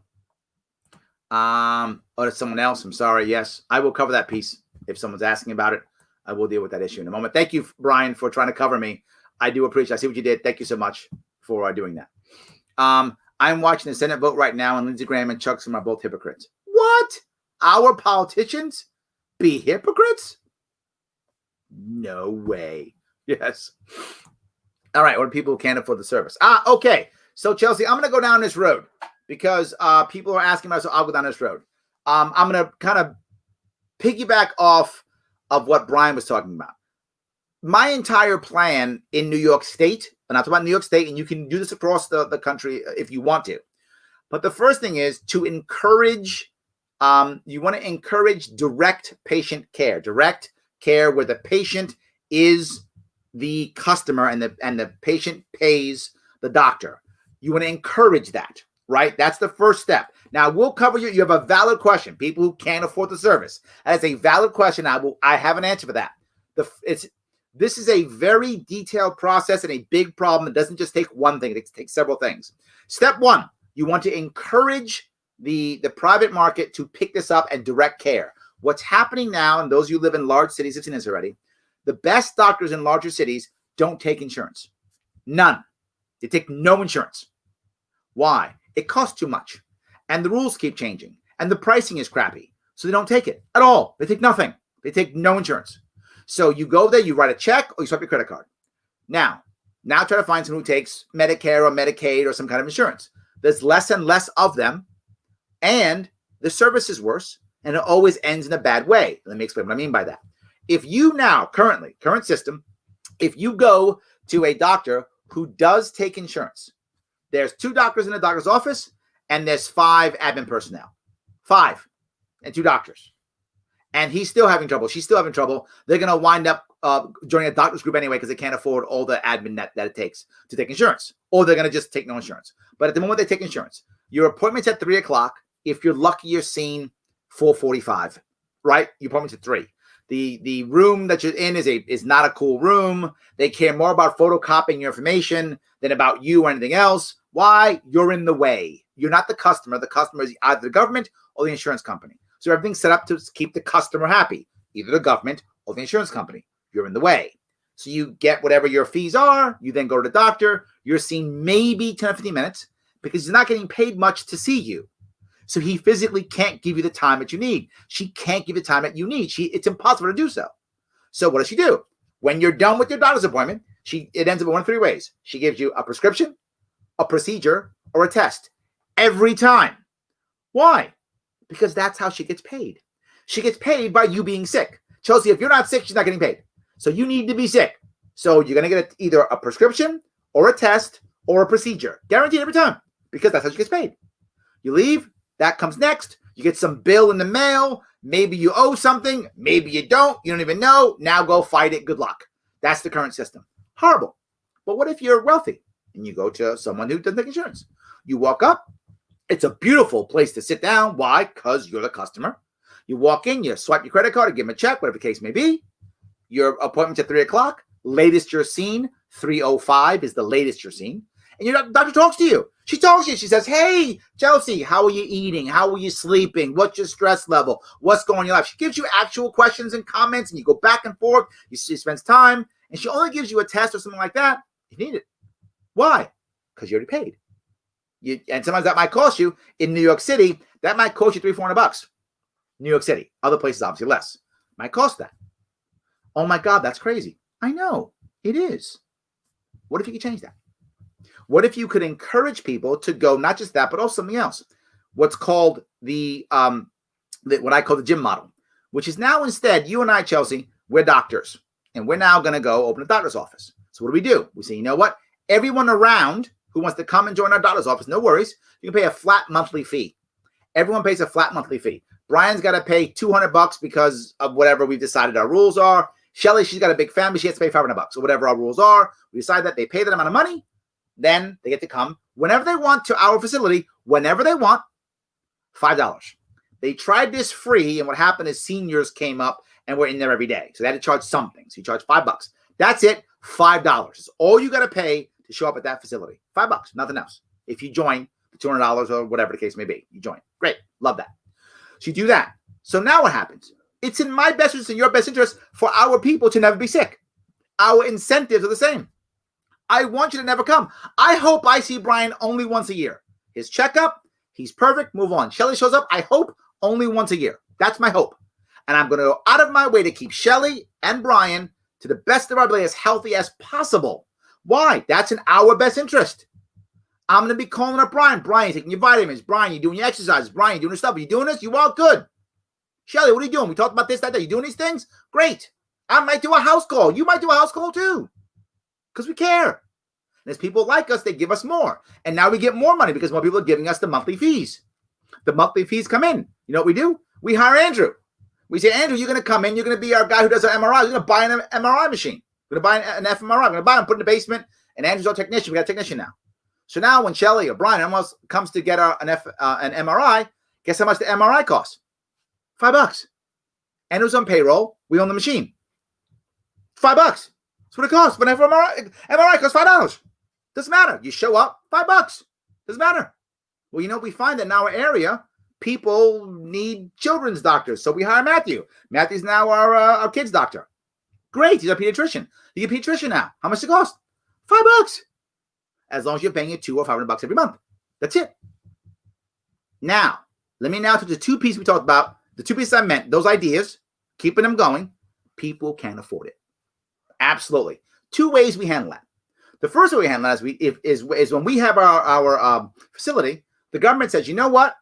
there's someone else. I'm sorry. Yes, I will cover that piece. If someone's asking about it, I will deal with that issue in a moment. Thank you, Brian, for trying to cover me. I do appreciate it. I see what you did. Thank you so much for doing that. I'm watching the Senate vote right now, and Lindsey Graham and Chuck Schumer are both hypocrites. What? Our politicians be hypocrites? No way. Yes. All right. Or people who can't afford the service. Okay. So, Chelsea, I'm going to go down this road because people are asking about, so I'll go down this road. I'm going to kind of piggyback off of what Brian was talking about. My entire plan in New York State, and I'm talking about New York State, and you can do this across the country if you want to. But the first thing is to encourage, you want to encourage direct patient care where the patient is the customer and the patient pays the doctor. You want to encourage that, right? That's the first step. Now, we'll cover you. You have a valid question. People who can't afford the service. That is a valid question. I have an answer for that. This is a very detailed process and a big problem. It doesn't just take one thing. It takes several things. Step one, you want to encourage the private market to pick this up and direct care. What's happening now, and those of you who live in large cities have seen this already, the best doctors in larger cities don't take insurance. None. They take no insurance. Why? It costs too much. And the rules keep changing. And the pricing is crappy. So they don't take it at all. They take nothing. They take no insurance. So you go there, you write a check, or you swipe your credit card. Now try to find someone who takes Medicare or Medicaid or some kind of insurance. There's less and less of them, and the service is worse, and it always ends in a bad way. Let me explain what I mean by that. If you now, current system, if you go to a doctor who does take insurance, there's 2 doctors in the doctor's office, and there's 5 admin personnel. 5 and 2 doctors. And he's still having trouble. She's still having trouble. They're going to wind up joining a doctor's group anyway because they can't afford all the admin that it takes to take insurance. Or they're going to just take no insurance. But at the moment they take insurance, your appointment's at 3 o'clock. If you're lucky, you're seen 4:45, right? Your appointment's at 3. The room that you're in is not a cool room. They care more about photocopying your information than about you or anything else. Why? You're in the way. You're not the customer. The customer is either the government or the insurance company. So everything's set up to keep the customer happy, either the government or the insurance company. You're in the way. So you get whatever your fees are. You then go to the doctor. You're seen maybe 10 or 15 minutes because he's not getting paid much to see you. So he physically can't give you the time that you need. She can't give you the time that you need. It's impossible to do so. So what does she do? When you're done with your doctor's appointment, it ends up in one of 3 ways. She gives you a prescription, a procedure, or a test every time. Why? Because that's how she gets paid. She gets paid by you being sick. Chelsea, if you're not sick, she's not getting paid. So you need to be sick. So you're going to get either a prescription or a test or a procedure. Guaranteed every time. Because that's how she gets paid. You leave. That comes next. You get some bill in the mail. Maybe you owe something. Maybe you don't. You don't even know. Now go fight it. Good luck. That's the current system. Horrible. But what if you're wealthy and you go to someone who doesn't take insurance? You walk up. It's a beautiful place to sit down. Why? Because you're the customer. You walk in, you swipe your credit card, or give them a check, whatever the case may be. Your appointment's at 3 o'clock. Latest you're seen, 3:05 is the latest you're seen. And your doctor talks to you. She talks to you. She says, hey, Chelsea, how are you eating? How are you sleeping? What's your stress level? What's going on in your life? She gives you actual questions and comments, and you go back and forth. She spends time, and she only gives you a test or something like that if you need it. Why? Because you already paid. And sometimes that might cost you. In New York City, that might cost you $300-400. New York City. Other places, obviously, less. Might cost that. Oh, my God, that's crazy. I know. It is. What if you could change that? What if you could encourage people to go, not just that, but also something else? What's called what I call the gym model, which is now instead, you and I, Chelsea, we're doctors. And we're now going to go open a doctor's office. So what do? We say, you know what? Everyone around who wants to come and join our doctor's office, no worries. You can pay a flat monthly fee. Everyone pays a flat monthly fee. Brian's got to pay $200 because of whatever we've decided our rules are. Shelly, she's got a big family. She has to pay $500. So whatever our rules are, we decide that they pay that amount of money. Then they get to come whenever they want to our facility, whenever they want, $5. They tried this free, and what happened is seniors came up and were in there every day. So they had to charge something. So you charge $5. That's it, $5. It's all you got to pay to show up at that facility. $5, nothing else. If you join the $200 or whatever the case may be, you join. Great, love that. So you do that. So now what happens? It's in my best interest and your best interest for our people to never be sick. Our incentives are the same. I want you to never come. I hope I see Brian only once a year. His checkup, he's perfect, move on. Shelly shows up, I hope, only once a year. That's my hope. And I'm going to go out of my way to keep Shelly and Brian to the best of our ability as healthy as possible. Why? That's in our best interest. I'm going to be calling up Brian. Brian, you're taking your vitamins. Brian, you're doing your exercises. Brian, you're doing your stuff. Are you doing this? You are good. Shelly, what are you doing? We talked about this, that. You doing these things? Great. I might do a house call. You might do a house call too. Because we care. And as people like us, they give us more. And now we get more money because more people are giving us the monthly fees. The monthly fees come in. You know what we do? We hire Andrew. We say, Andrew, you're going to come in. You're going to be our guy who does our MRI. You're going to buy an MRI machine. We're going to buy an fMRI. We're going to buy them, put it in the basement. And Andrew's our technician. We got a technician now. So now when Shelly or Brian almost comes to get an MRI, guess how much the MRI costs? $5. Andrew's on payroll. We own the machine. $5. That's what it costs. But MRI costs $5. Doesn't matter. You show up, $5. Doesn't matter. Well, you know, we find that in our area, people need children's doctors. So we hire Matthew. Matthew's now our kids' doctor. Great. He's a pediatrician. You get a pediatrician now. How much does it cost? $5. As long as you're paying it $200 or $500 every month. That's it. Now, let me now to the 2 pieces we talked about. The 2 pieces I meant, those ideas, keeping them going. People can't afford it. Absolutely. 2 ways we handle that. The first way we handle that is when we have our facility, the government says, you know what?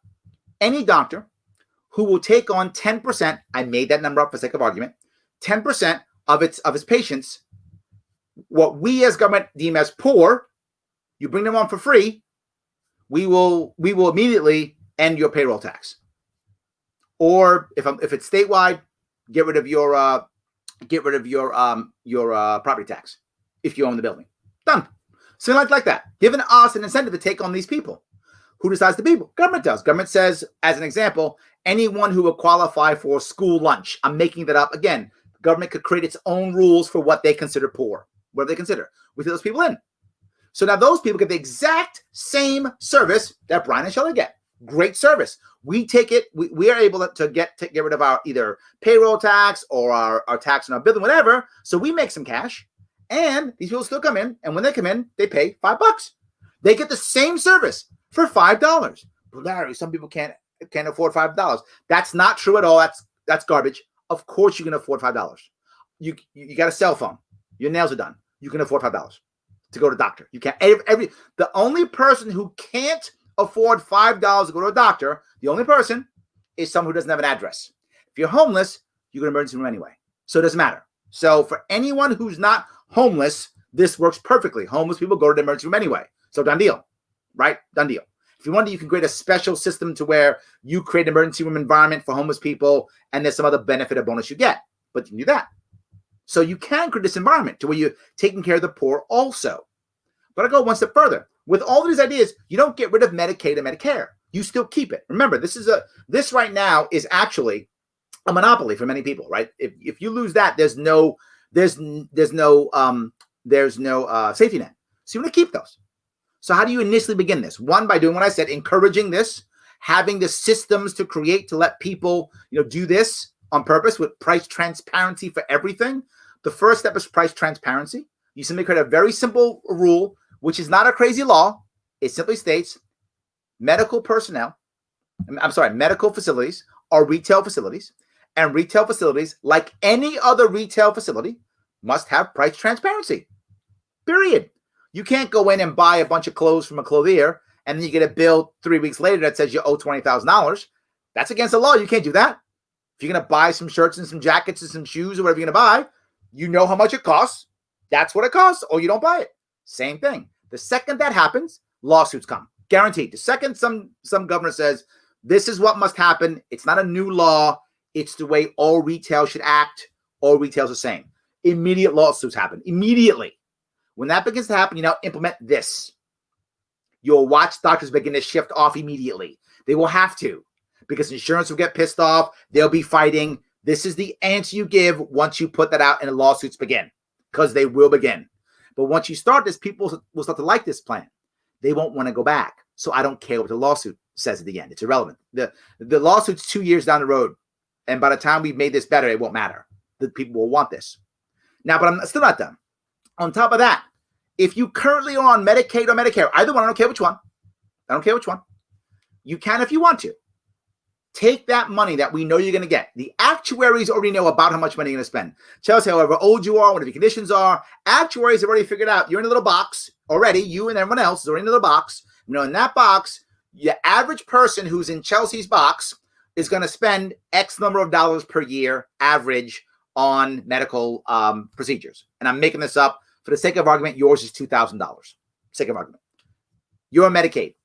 Any doctor who will take on 10%, I made that number up for sake of argument, 10% of its patients, what we as government deem as poor, you bring them on for free, we will immediately end your payroll tax. Or if it's statewide, get rid of your property tax if you own the building. Done. So like that, giving us an incentive to take on these people. Who decides the people? Government does. Government says, as an example, anyone who will qualify for school lunch. I'm making that up. Again, government could create its own rules for what they consider poor. What do they consider? We take those people in. So now those people get the exact same service that Brian and Shelley get. Great service. We take it. We are able to get rid of our either payroll tax or our tax on our building, whatever. So we make some cash, and these people still come in. And when they come in, they pay $5. They get the same service for $5. But Larry, some people can't afford $5. That's not true at all. That's garbage. Of course you can afford $5. You got a cell phone. Your nails are done. You can afford $5 to go to the doctor. You can't. The only person who can't afford $5 to go to a doctor, the only person is someone who doesn't have an address. If you're homeless, you go to emergency room anyway. So it doesn't matter. So for anyone who's not homeless, this works perfectly. Homeless people go to the emergency room anyway. So done deal, right? Done deal. If you want to, you can create a special system to where you create an emergency room environment for homeless people, and there's some other benefit or bonus you get. But you can do that. So you can create this environment to where you're taking care of the poor also. But I go one step further. With all these ideas, you don't get rid of Medicaid and Medicare. You still keep it. Remember, this right now is actually a monopoly for many people, right? If you lose that, there's no safety net. So you want to keep those. So how do you initially begin this? One, by doing what I said, encouraging this, having the systems to create to let people, do this on purpose with price transparency for everything. The first step is price transparency. You simply create a very simple rule, which is not a crazy law. It simply states medical facilities are retail facilities, and retail facilities, like any other retail facility, must have price transparency. Period. You can't go in and buy a bunch of clothes from a clothier and then you get a bill 3 weeks later that says you owe $20,000. That's against the law. You can't do that. If you're going to buy some shirts and some jackets and some shoes or whatever you're going to buy, you know how much it costs. That's what it costs, or you don't buy it. Same thing. The second that happens, lawsuits come. Guaranteed. The second some governor says, this is what must happen, it's not a new law. It's the way all retail should act. All retail's the same. Immediate lawsuits happen. Immediately. When that begins to happen, you now implement this. You'll watch doctors begin to shift off immediately. They will have to, because insurance will get pissed off. They'll be fighting. This is the answer you give once you put that out and the lawsuits begin, because they will begin. But once you start this, people will start to like this plan. They won't want to go back. So I don't care what the lawsuit says at the end. It's irrelevant. The lawsuit's 2 years down the road. And by the time we've made this better, it won't matter. The people will want this. Now, but I'm still not done. On top of that, if you currently are on Medicaid or Medicare, either one, I don't care which one. You can, if you want to, take that money that we know you're going to get. The actuaries already know about how much money you're going to spend. Tells however old you are, whatever your conditions are. Actuaries have already figured out you're in a little box already. You and everyone else is already in a little box. In that box, your average person who's in Chelsea's box is going to spend X number of dollars per year average on medical procedures. And I'm making this up. For the sake of argument, yours is $2,000. Sake of argument. You're on Medicaid.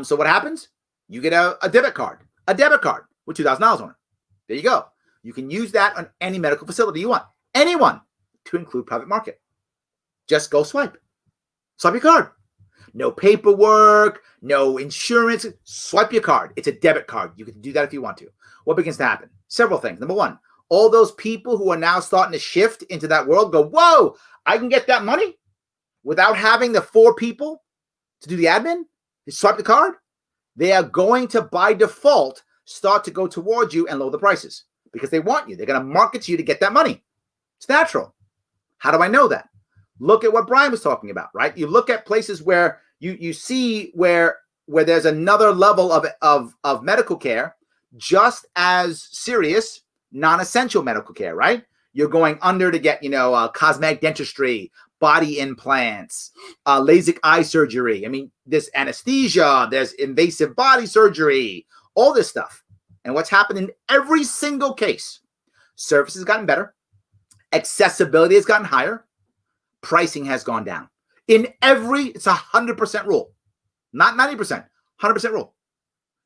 So what happens? You get a debit card. A debit card with $2,000 on it. There you go. You can use that on any medical facility you want. Anyone, to include private market. Just go swipe. Swipe your card. No paperwork, no insurance. Swipe your card. It's a debit card. You can do that if you want to. What begins to happen? Several things. Number one, all those people who are now starting to shift into that world go, whoa, I can get that money without having the 4 people to do the admin, to swipe the card. They are going to, by default, start to go towards you and lower the prices because they want you. They're going to market to you to get that money. It's natural. How do I know that? Look at what Brian was talking about, right? You look at places where you see where there's another level of medical care, just as serious, non-essential medical care, right? You're going under to get, cosmetic dentistry, body implants, LASIK eye surgery. I mean, there's anesthesia, there's invasive body surgery, all this stuff. And what's happened in every single case, Service has gotten better. Accessibility has gotten higher. Pricing has gone down. It's 100% rule. Not 90%, 100% rule.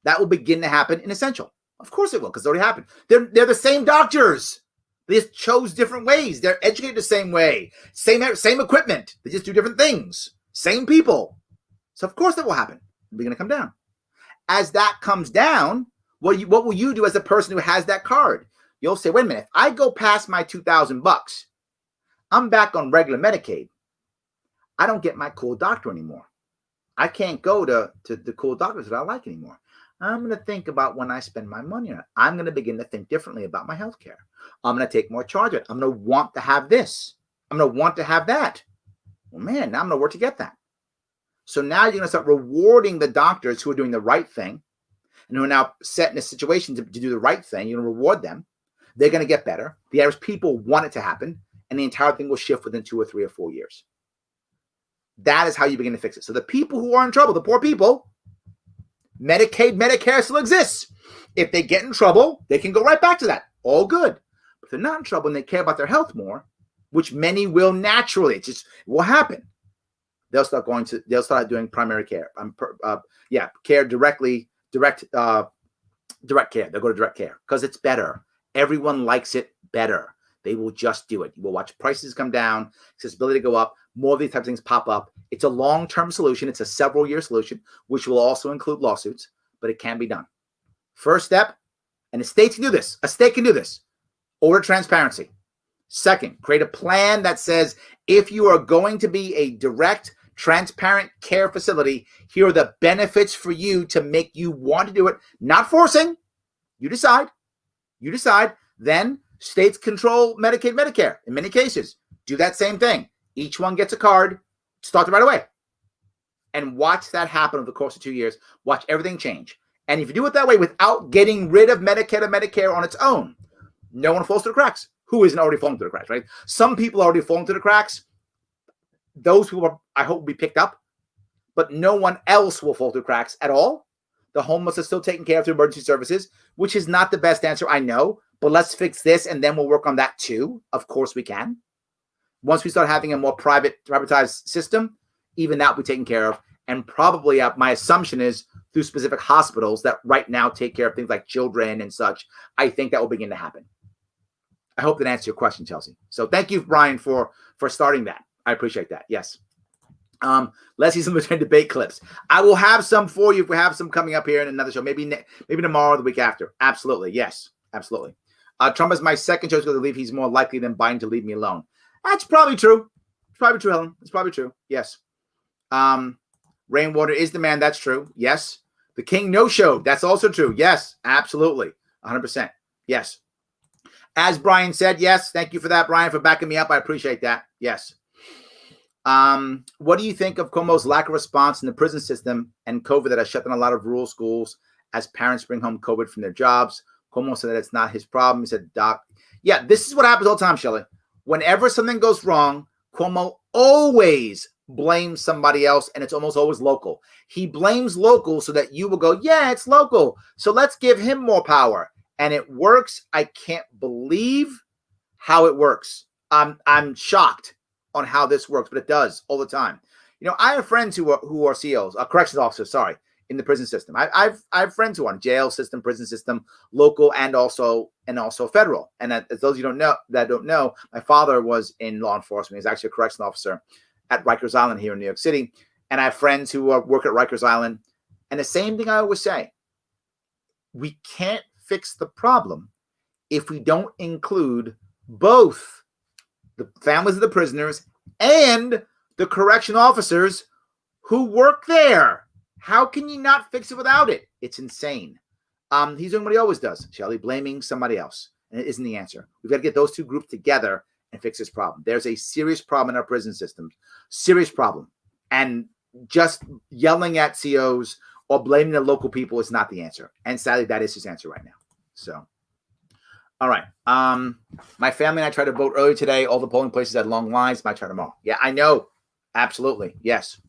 That will begin to happen in Essential. Of course it will, because it already happened. They're the same doctors. They just chose different ways. They're educated the same way. Same equipment. They just do different things. Same people. So of course that will happen. They're going to come down. As that comes down, what will you do as a person who has that card? You'll say, wait a minute, if I go past my $2,000, I'm back on regular Medicaid. I don't get my cool doctor anymore. I can't go to the cool doctors that I like anymore. I'm going to think about when I spend my money on it. I'm going to begin to think differently about my health care. I'm going to take more charge of it. I'm going to want to have this. I'm going to want to have that. Well, man, now I'm going to work to get that. So now you're going to start rewarding the doctors who are doing the right thing and who are now set in a situation to do the right thing. You're going to reward them. They're going to get better. The average people want it to happen, and the entire thing will shift within 2 or 3 or 4 years. That is how you begin to fix it. So the people who are in trouble, the poor people, Medicaid, Medicare still exists. If they get in trouble, they can go right back to that. All good. But if they're not in trouble and they care about their health more, which many will naturally, it will happen. They'll start doing primary care. Care direct care. They'll go to direct care because it's better. Everyone likes it better. They will just do it. You will watch prices come down, accessibility go up, more of these types of things pop up. It's a long-term solution. It's a several-year solution, which will also include lawsuits, but it can be done. First step, and the states can do this. A state can do this. Order transparency. Second, create a plan that says if you are going to be a direct, transparent care facility, here are the benefits for you to make you want to do it. Not forcing. You decide. Then states control Medicaid, Medicare. In many cases, do that same thing. Each one gets a card. Start it right away. And watch that happen over the course of 2 years. Watch everything change. And if you do it that way without getting rid of Medicaid or Medicare on its own, no one falls through the cracks. Who isn't already falling through the cracks, right? Some people are already falling through the cracks. Those people, I hope, will be picked up. But no one else will fall through cracks at all. The homeless are still taken care of through emergency services, which is not the best answer, I know. But let's fix this, and then we'll work on that too. Of course we can. Once we start having a more privatized system, even that will be taken care of. And probably my assumption is through specific hospitals that right now take care of things like children and such. I think that will begin to happen. I hope that answers your question, Chelsea. So thank you, Brian, for starting that. I appreciate that. Yes. Let's see some Libertarian debate clips. I will have some for you if we have some coming up here in another show. Maybe tomorrow or the week after. Absolutely. Yes. Absolutely. Trump is my second choice because I believe he's more likely than Biden to leave me alone. That's probably true. It's probably true, Helen. It's probably true. Yes. Rainwater is the man. That's true. Yes. The king no-showed. That's also true. Yes. Absolutely. 100%. Yes. As Brian said, yes. Thank you for that, Brian, for backing me up. I appreciate that. Yes. What do you think of Cuomo's lack of response in the prison system and COVID that has shut down a lot of rural schools as parents bring home COVID from their jobs? Cuomo said that it's not his problem. He said, Doc. Yeah, this is what happens all the time, Shelley. Whenever something goes wrong, Cuomo always blames somebody else, and it's almost always local. He blames local so that you will go, yeah, it's local, so let's give him more power. And it works. I can't believe how it works. I'm shocked on how this works, but it does all the time. You know, I have friends who are COs, corrections officers, in the prison system. I have friends who are in jail system, prison system, local, and also federal. And as those of you don't know, my father was in law enforcement. He's actually a corrections officer at Rikers Island here in New York City. And I have friends who work at Rikers Island. And the same thing I always say, we can't fix the problem if we don't include both the families of the prisoners and the correction officers who work there. How can you not fix it without it? It's insane. He's doing what he always does, Shelley, blaming somebody else. And it isn't the answer. We've got to get those two groups together and fix this problem. There's a serious problem in our prison systems. Serious problem. And just yelling at COs or blaming the local people is not the answer. And sadly, that is his answer right now. So, all right. My family and I tried to vote earlier today. All the polling places had long lines. Might try tomorrow. Yeah, I know. Absolutely. Yes.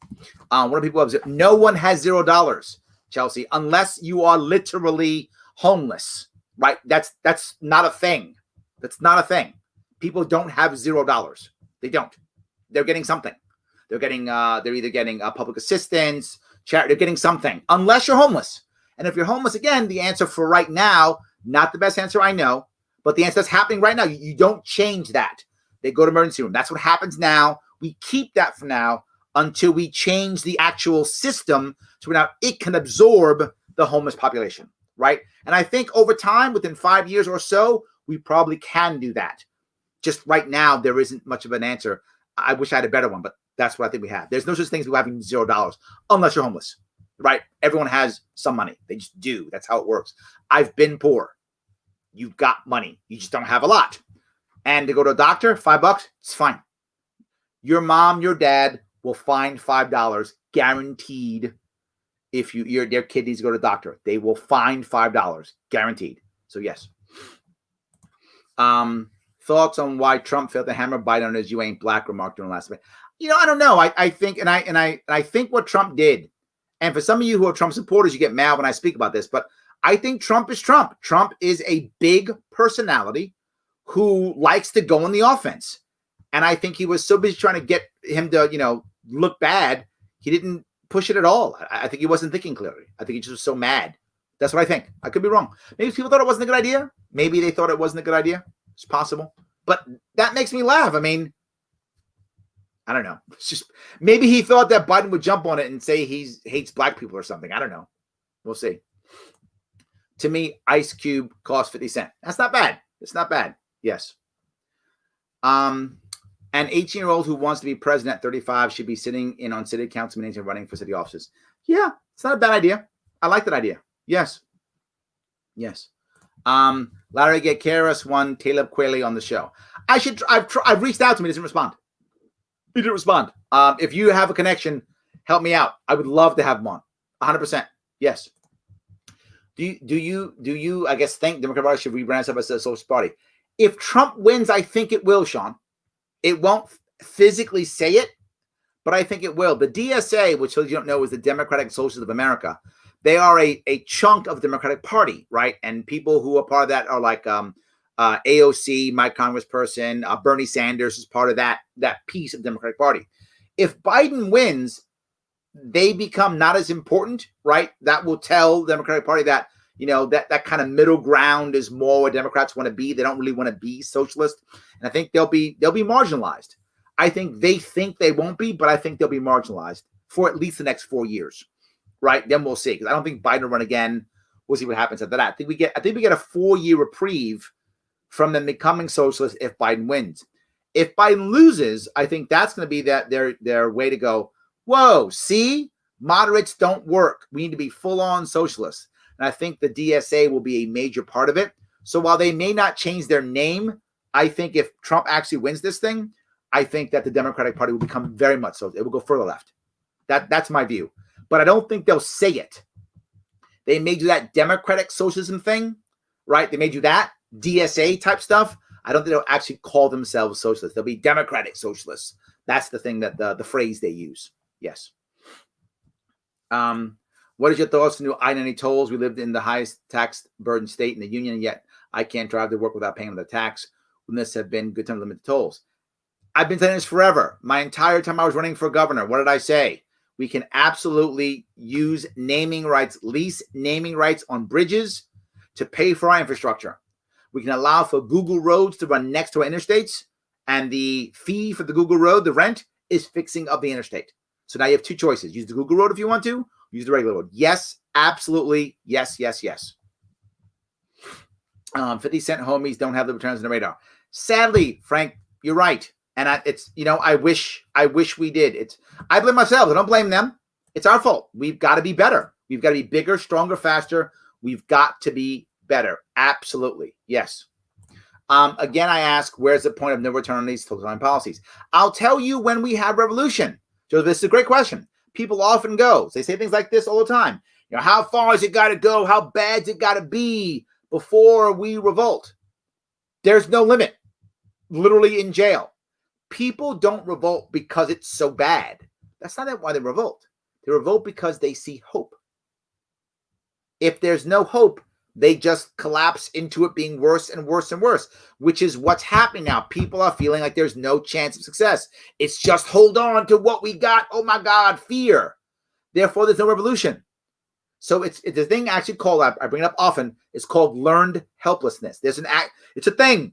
What do people have? No one has $0, Chelsea, unless you are literally homeless, right? That's not a thing. That's not a thing. People don't have $0. They don't. They're getting something. They're either getting public assistance, charity. They're getting something, unless you're homeless. And if you're homeless, again, the answer for right now, not the best answer I know, but the answer that's happening right now, you don't change that. They go to emergency room. That's what happens now. We keep that for now until we change the actual system so now it can absorb the homeless population, right? And I think over time, within 5 years or so, we probably can do that. Just right now, there isn't much of an answer. I wish I had a better one, but that's what I think we have. There's no such thing as having $0 unless you're homeless, right? Everyone has some money. They just do. That's how it works. I've been poor. You've got money. You just don't have a lot. And to go to a doctor, $5, it's fine. Your mom, your dad will find $5 guaranteed. If their kid needs to go to the doctor, they will find $5 guaranteed. So yes. Thoughts on why Trump failed to hammer Biden on his "you ain't black" remark during the last debate? I don't know. I think, and I think what Trump did, and for some of you who are Trump supporters, you get mad when I speak about this, but I think Trump is Trump. Trump is a big personality who likes to go on the offense. And I think he was so busy trying to get him to, look bad, he didn't push it at all. I think he wasn't thinking clearly. I think he just was so mad. That's what I think. I could be wrong. Maybe people thought it wasn't a good idea. Maybe they thought it wasn't a good idea. It's possible. But that makes me laugh. I mean, I don't know. It's just maybe he thought that Biden would jump on it and say he hates black people or something. I don't know. We'll see. To me, Ice Cube cost 50 cents. That's not bad. It's not bad. Yes. An 18-year-old who wants to be president at 35 should be sitting in on city council meetings and running for city offices. Yeah, it's not a bad idea. I like that idea. Yes. Yes. Larry, get KRS-One, Caleb Quayle on the show. I've reached out to him. He doesn't respond. He didn't respond. If you have a connection, help me out. I would love to have him on. 100%. Yes. Do you, I guess, think Democratic Party should rebrand itself as a socialist party? If Trump wins, I think it will, Sean. It won't physically say it, but I think it will. The DSA, which you don't know is the Democratic Socialists of America, they are a chunk of the Democratic Party, right? And people who are part of that are like AOC, my congressperson, Bernie Sanders is part of that piece of the Democratic Party. If Biden wins, they become not as important, right? That will tell the Democratic Party that, that kind of middle ground is more what Democrats want to be. They don't really want to be socialist. And I think they'll be marginalized. I think they won't be, but I think they'll be marginalized for at least the next 4 years, right? Then we'll see. Because I don't think Biden will run again. We'll see what happens after that. I think we get a 4-year reprieve from them becoming socialist if Biden wins. If Biden loses, I think that's going to be their way to go. Whoa, see, moderates don't work. We need to be full-on socialists. And I think the DSA will be a major part of it. So while they may not change their name, I think if Trump actually wins this thing, I think that the Democratic Party will become very much so. It will go further left. That's my view. But I don't think they'll say it. They may do that democratic socialism thing, right? They may do that DSA type stuff. I don't think they'll actually call themselves socialists. They'll be democratic socialists. That's the thing that the phrase they use. Yes. What is your thoughts on new I-90 tolls? We lived in the highest tax burden state in the union, and yet I can't drive to work without paying the tax. Wouldn't this have been good time to limit the tolls? I've been saying this forever. My entire time I was running for governor, what did I say? We can absolutely use naming rights, lease naming rights on bridges to pay for our infrastructure. We can allow for Google roads to run next to our interstates, and the fee for the Google road, the rent, is fixing of the interstate. So now you have two choices. Use the Google road if you want to, use the regular road. Yes, absolutely. Yes, yes, yes. 50-cent homies don't have Libertarians on the radar. Sadly, Frank, you're right. And I wish we did. I blame myself. I don't blame them. It's our fault. We've got to be better. We've got to be bigger, stronger, faster. We've got to be better. Absolutely. Yes. Again, I ask, where's the point of no return on these totalitarian policies? I'll tell you when we have revolution. So this is a great question. People often go. They say things like this all the time. How far has it got to go? How bad's it got to be before we revolt? There's no limit. Literally in jail. People don't revolt because it's so bad. That's not why they revolt. They revolt because they see hope. If there's no hope, They just collapse into it being worse and worse and worse, which is what's happening now. People are feeling like there's no chance of success. It's just hold on to what we got. Oh my God, fear. Therefore, there's no revolution. So it's the thing actually called, I bring it up often, it's called learned helplessness. There's it's a thing.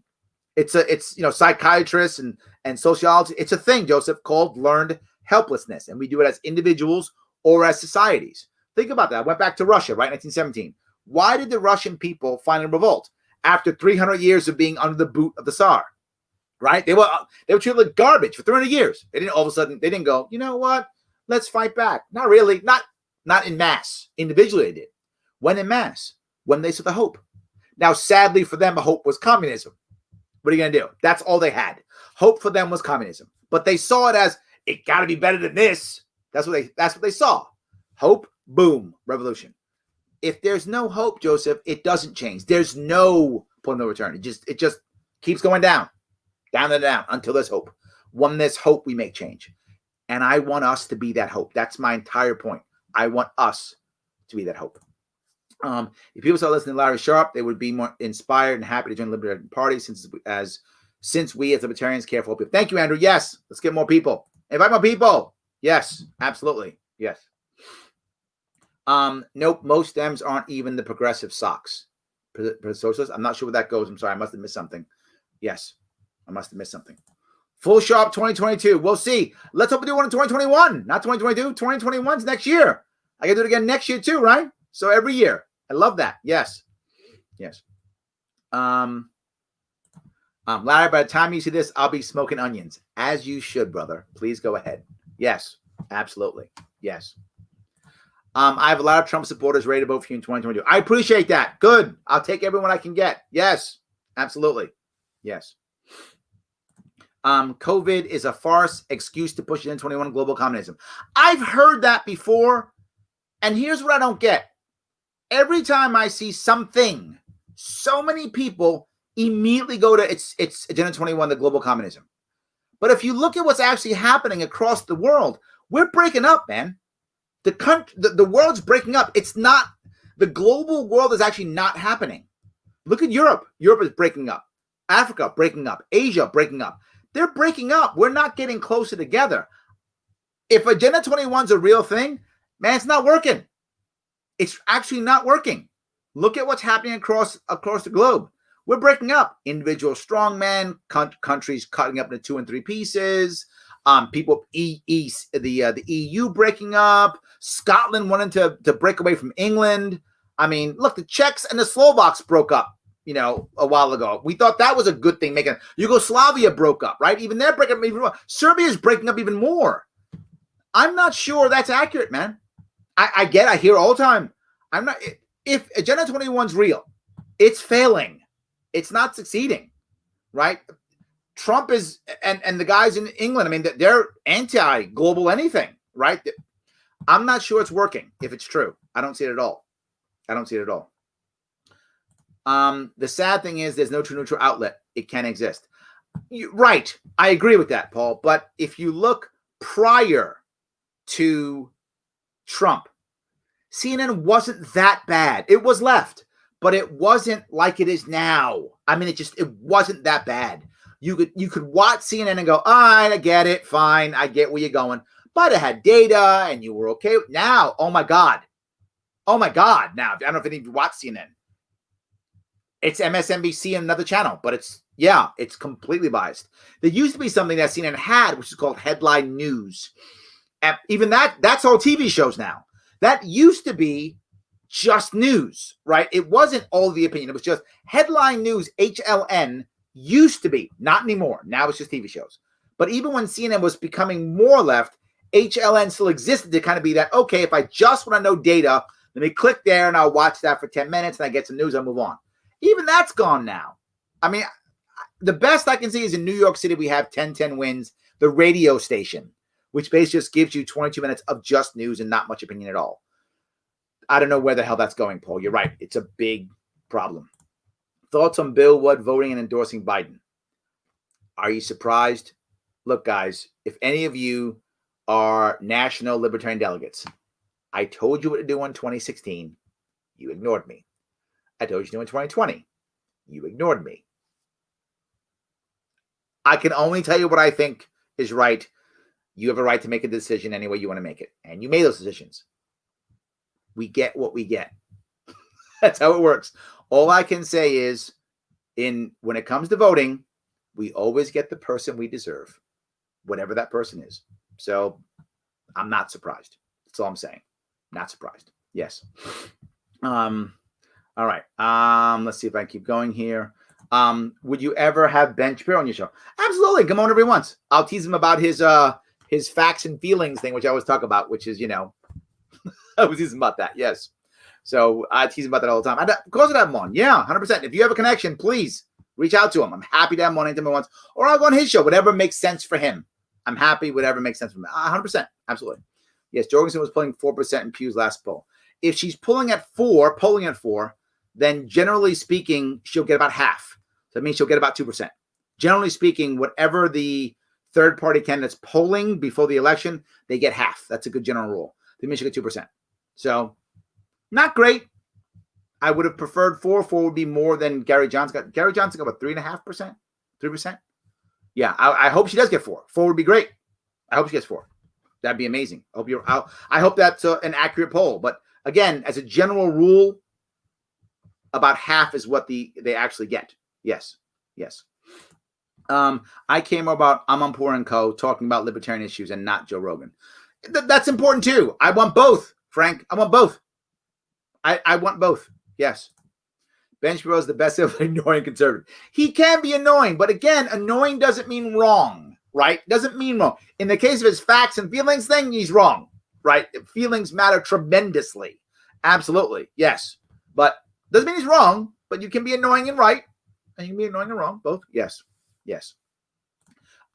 It's psychiatrists and sociology. It's a thing, Joseph, called learned helplessness. And we do it as individuals or as societies. Think about that. I went back to Russia, right? 1917. Why did the Russian people finally revolt after 300 years of being under the boot of the Tsar? Right? They were treated like garbage for 300 years. They didn't all of a sudden, they didn't go, you know what? Let's fight back. Not really. Not in mass. Individually they did. When in mass? When they saw the hope. Now, sadly for them, the hope was communism. What are you going to do? That's all they had. Hope for them was communism. But they saw it as, it got to be better than this. That's what they saw. Hope, boom, revolution. If there's no hope, Joseph, it doesn't change. There's no point of no return. It just keeps going down and down until there's hope. When there's hope, we make change. And I want us to be that hope. That's my entire point. I want us to be that hope. If people start listening to Larry Sharpe, they would be more inspired and happy to join the Libertarian Party since we as Libertarians care for people. Thank you, Andrew. Yes, let's get more people. Invite more people. Yes, absolutely. Yes. Nope, most Dems aren't even the progressive socks. Socialists. I'm not sure where that goes. I'm sorry. I must have missed something. Yes, I must have missed something. Full Sharpe 2022. We'll see. Let's hope we do one in 2021. Not 2022. 2021's next year. I can do it again next year too, right? So every year. I love that. Yes. Yes. Larry, by the time you see this, I'll be smoking onions. As you should, brother. Please go ahead. Yes, absolutely. Yes. I have a lot of Trump supporters ready to vote for you in 2022. I appreciate that. Good. I'll take everyone I can get. Yes, absolutely. Yes. COVID is a farce excuse to push it in 21 global communism. I've heard that before. And here's what I don't get. Every time I see something, so many people immediately go to it's Agenda 21, the global communism. But if you look at what's actually happening across the world, we're breaking up, man. The world's breaking up. It's not, the global world is actually not happening. Look at Europe. Europe is breaking up. Africa breaking up. Asia breaking up. They're breaking up. We're not getting closer together. If Agenda 21 is a real thing, man, it's not working. It's actually not working. Look at what's happening across the globe. We're breaking up. Individual strongmen, countries cutting up into 2 and 3 pieces. People, the EU breaking up. Scotland wanting to break away from England. I mean, look, the Czechs and the Slovaks broke up, a while ago. We thought that was a good thing. Yugoslavia broke up, right? Even they're breaking up even more. Serbia is breaking up even more. I'm not sure that's accurate, man. I hear all the time. If Agenda 21's real, it's failing. It's not succeeding, right? Trump is, and the guys in England, I mean, they're anti-global anything, right? I'm not sure it's working, if it's true. I don't see it at all. The sad thing is there's no true neutral outlet. It can't exist. Right. I agree with that, Paul. But if you look prior to Trump, CNN wasn't that bad. It was left, but it wasn't like it is now. I mean, it wasn't that bad. You could watch CNN and go, all right, I get it. Fine. I get where you're going. But it had data and you were okay. Now, oh my God. Now, I don't know if any of you watch CNN. It's MSNBC and another channel, but it's completely biased. There used to be something that CNN had, which is called headline news. And even that's all TV shows now. That used to be just news, right? It wasn't all the opinion. It was just headline news, HLN, used to be. Not anymore. Now it's just TV shows. But even when CNN was becoming more left, HLN still existed to kind of be that, okay, if I just want to know data, let me click there and I'll watch that for 10 minutes and I get some news, I'll move on. Even that's gone now. I mean, the best I can see is in New York City, we have 1010 Wins, the radio station, which basically just gives you 22 minutes of just news and not much opinion at all. I don't know where the hell that's going, Paul. You're right. It's a big problem. Thoughts on Bill Wood voting and endorsing Biden? Are you surprised? Look, guys, if any of you are national libertarian delegates, I told you what to do in 2016. You ignored me. I told you to in 2020. You ignored me. I can only tell you what I think is right. You have a right to make a decision any way you want to make it. And you made those decisions. We get what we get. That's how it works. All I can say is, when it comes to voting, we always get the person we deserve, whatever that person is. So I'm not surprised. That's all I'm saying. Not surprised. Yes. All right. Let's see if I keep going here. Would you ever have Ben Shapiro on your show? Absolutely. Come on every once. I'll tease him about his facts and feelings thing, which I always talk about, which is, I was teasing about that. Yes. So I tease him about that all the time. Of course I'd have him on. Yeah, 100%. If you have a connection, please reach out to him. I'm happy to have him on anytime he wants. Or I'll go on his show, whatever makes sense for him. I'm happy, whatever makes sense for me. 100%. Absolutely. Yes, Jorgensen was pulling 4% in Pew's last poll. If she's polling at 4, then generally speaking, she'll get about half. So that means she'll get about 2%. Generally speaking, whatever the third-party candidates polling before the election, they get half. That's a good general rule. That means she'll get 2%. So not great. I would have preferred 4. 4 would be more than Gary Johnson got. Gary Johnson got about 3.5%? 3%? Yeah, I hope she does get 4. 4 would be great. I hope she gets 4. That'd be amazing. I hope that's an accurate poll. But again, as a general rule, about half is what they actually get. Yes. Yes. I came about Amanpour and Co. talking about libertarian issues and not Joe Rogan. That's important too. I want both, Frank. I want both. I want both. Yes. Ben Shapiro is the best of annoying conservative. He can be annoying, but again, annoying doesn't mean wrong, right? Doesn't mean wrong. In the case of his facts and feelings thing, he's wrong, right? Feelings matter tremendously. Absolutely. Yes. But doesn't mean he's wrong, but you can be annoying and right. And you can be annoying and wrong. Both. Yes. Yes.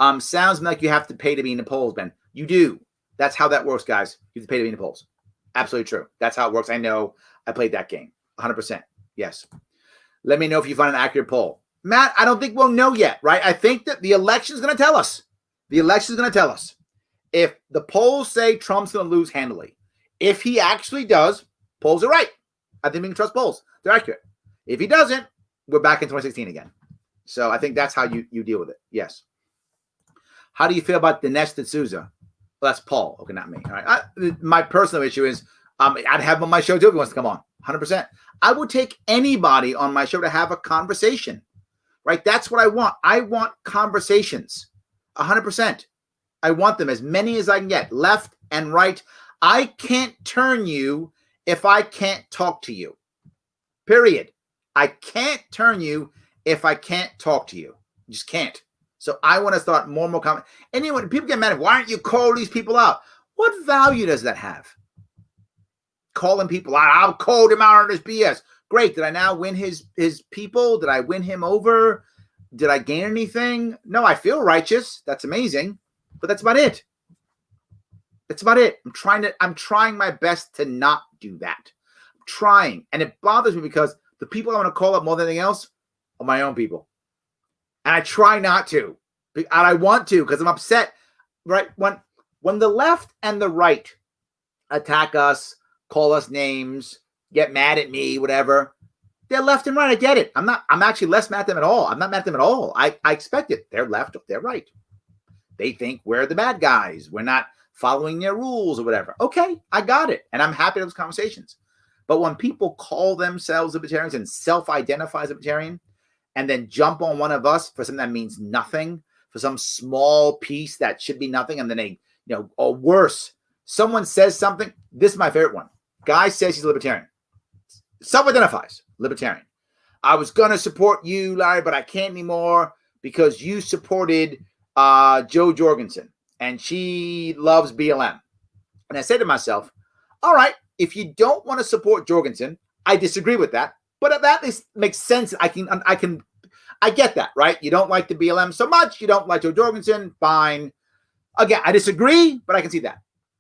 Sounds like you have to pay to be in the polls, Ben. You do. That's how that works, guys. You have to pay to be in the polls. Absolutely true. That's how it works. I know. I played that game. 100%. Yes. Let me know if you find an accurate poll. Matt, I don't think we'll know yet, right? I think that the election is going to tell us. The election is going to tell us. If the polls say Trump's going to lose handily, if he actually does, polls are right. I think we can trust polls. They're accurate. If he doesn't, we're back in 2016 again. So I think that's how you deal with it. Yes. How do you feel about Dinesh D'Souza? Well, that's Paul. Okay, not me. All right. My personal issue is I'd have him on my show too if he wants to come on. 100%. I would take anybody on my show to have a conversation, right? That's what I want. I want conversations. 100%. I want them, as many as I can get, left and right. I can't turn you if I can't talk to you. Period. I can't turn you if I can't talk to you. Just can't. So I want to start more and more comments. Anyway, people get mad. Why aren't you calling these people out? What value does that have? Calling people out. I'll call him out on this BS. Great. Did I now win his people? Did I win him over? Did I gain anything? No, I feel righteous. That's amazing. But that's about it. That's about it. I'm trying my best to not do that. I'm trying. And it bothers me because the people I want to call up more than anything else are my own people. And I try not to. And I want to because I'm upset. Right? When the left and the right attack us, call us names, get mad at me, whatever, they're left and right. I get it. I'm actually less mad at them at all. I'm not mad at them at all. I expect it. They're left, they're right. They think we're the bad guys. We're not following their rules or whatever. Okay, I got it. And I'm happy to have those conversations. But when people call themselves libertarians and self-identify as libertarian and then jump on one of us for something that means nothing, for some small piece that should be nothing, and then they, or worse, someone says something. This is my favorite one. Guy says he's a libertarian. Self-identifies libertarian. I was going to support you, Larry, but I can't anymore because you supported Jo Jorgensen and she loves BLM. And I said to myself, all right, if you don't want to support Jorgensen, I disagree with that, but that at least makes sense. I get that, right? You don't like the BLM so much. You don't like Jo Jorgensen. Fine. Again, I disagree, but I can see that.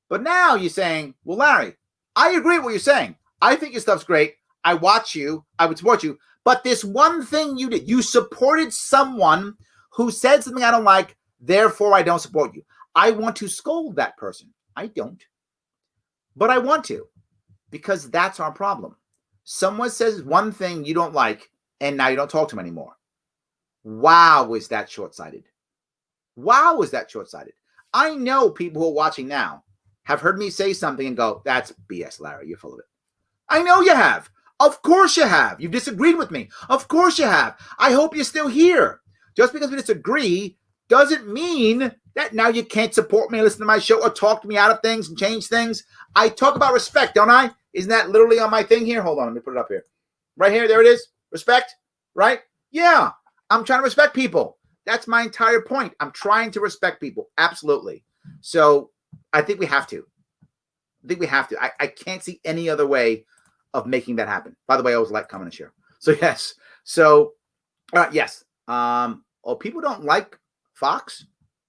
But now you're saying, well, Larry, I agree with what you're saying. I think your stuff's great. I watch you. I would support you. But this one thing you did, you supported someone who said something I don't like, therefore I don't support you. I want to scold that person. I don't. But I want to, because that's our problem. Someone says one thing you don't like, and now you don't talk to them anymore. Wow, is that short-sighted? Wow, is that short-sighted? I know people who are watching now have heard me say something and go, that's BS, Larry. You're full of it. I know you have. Of course you have. You've disagreed with me. Of course you have. I hope you're still here. Just because we disagree doesn't mean that now you can't support me, listen to my show, or talk to me out of things and change things. I talk about respect, don't I? Isn't that literally on my thing here? Hold on, let me put it up here. Right here, there it is. Respect, right? Yeah, I'm trying to respect people. That's my entire point. I'm trying to respect people. Absolutely. So I think we have to. I can't see any other way of making that happen. By the way, I always like, comment, and share. So yes. So yes. People don't like Fox.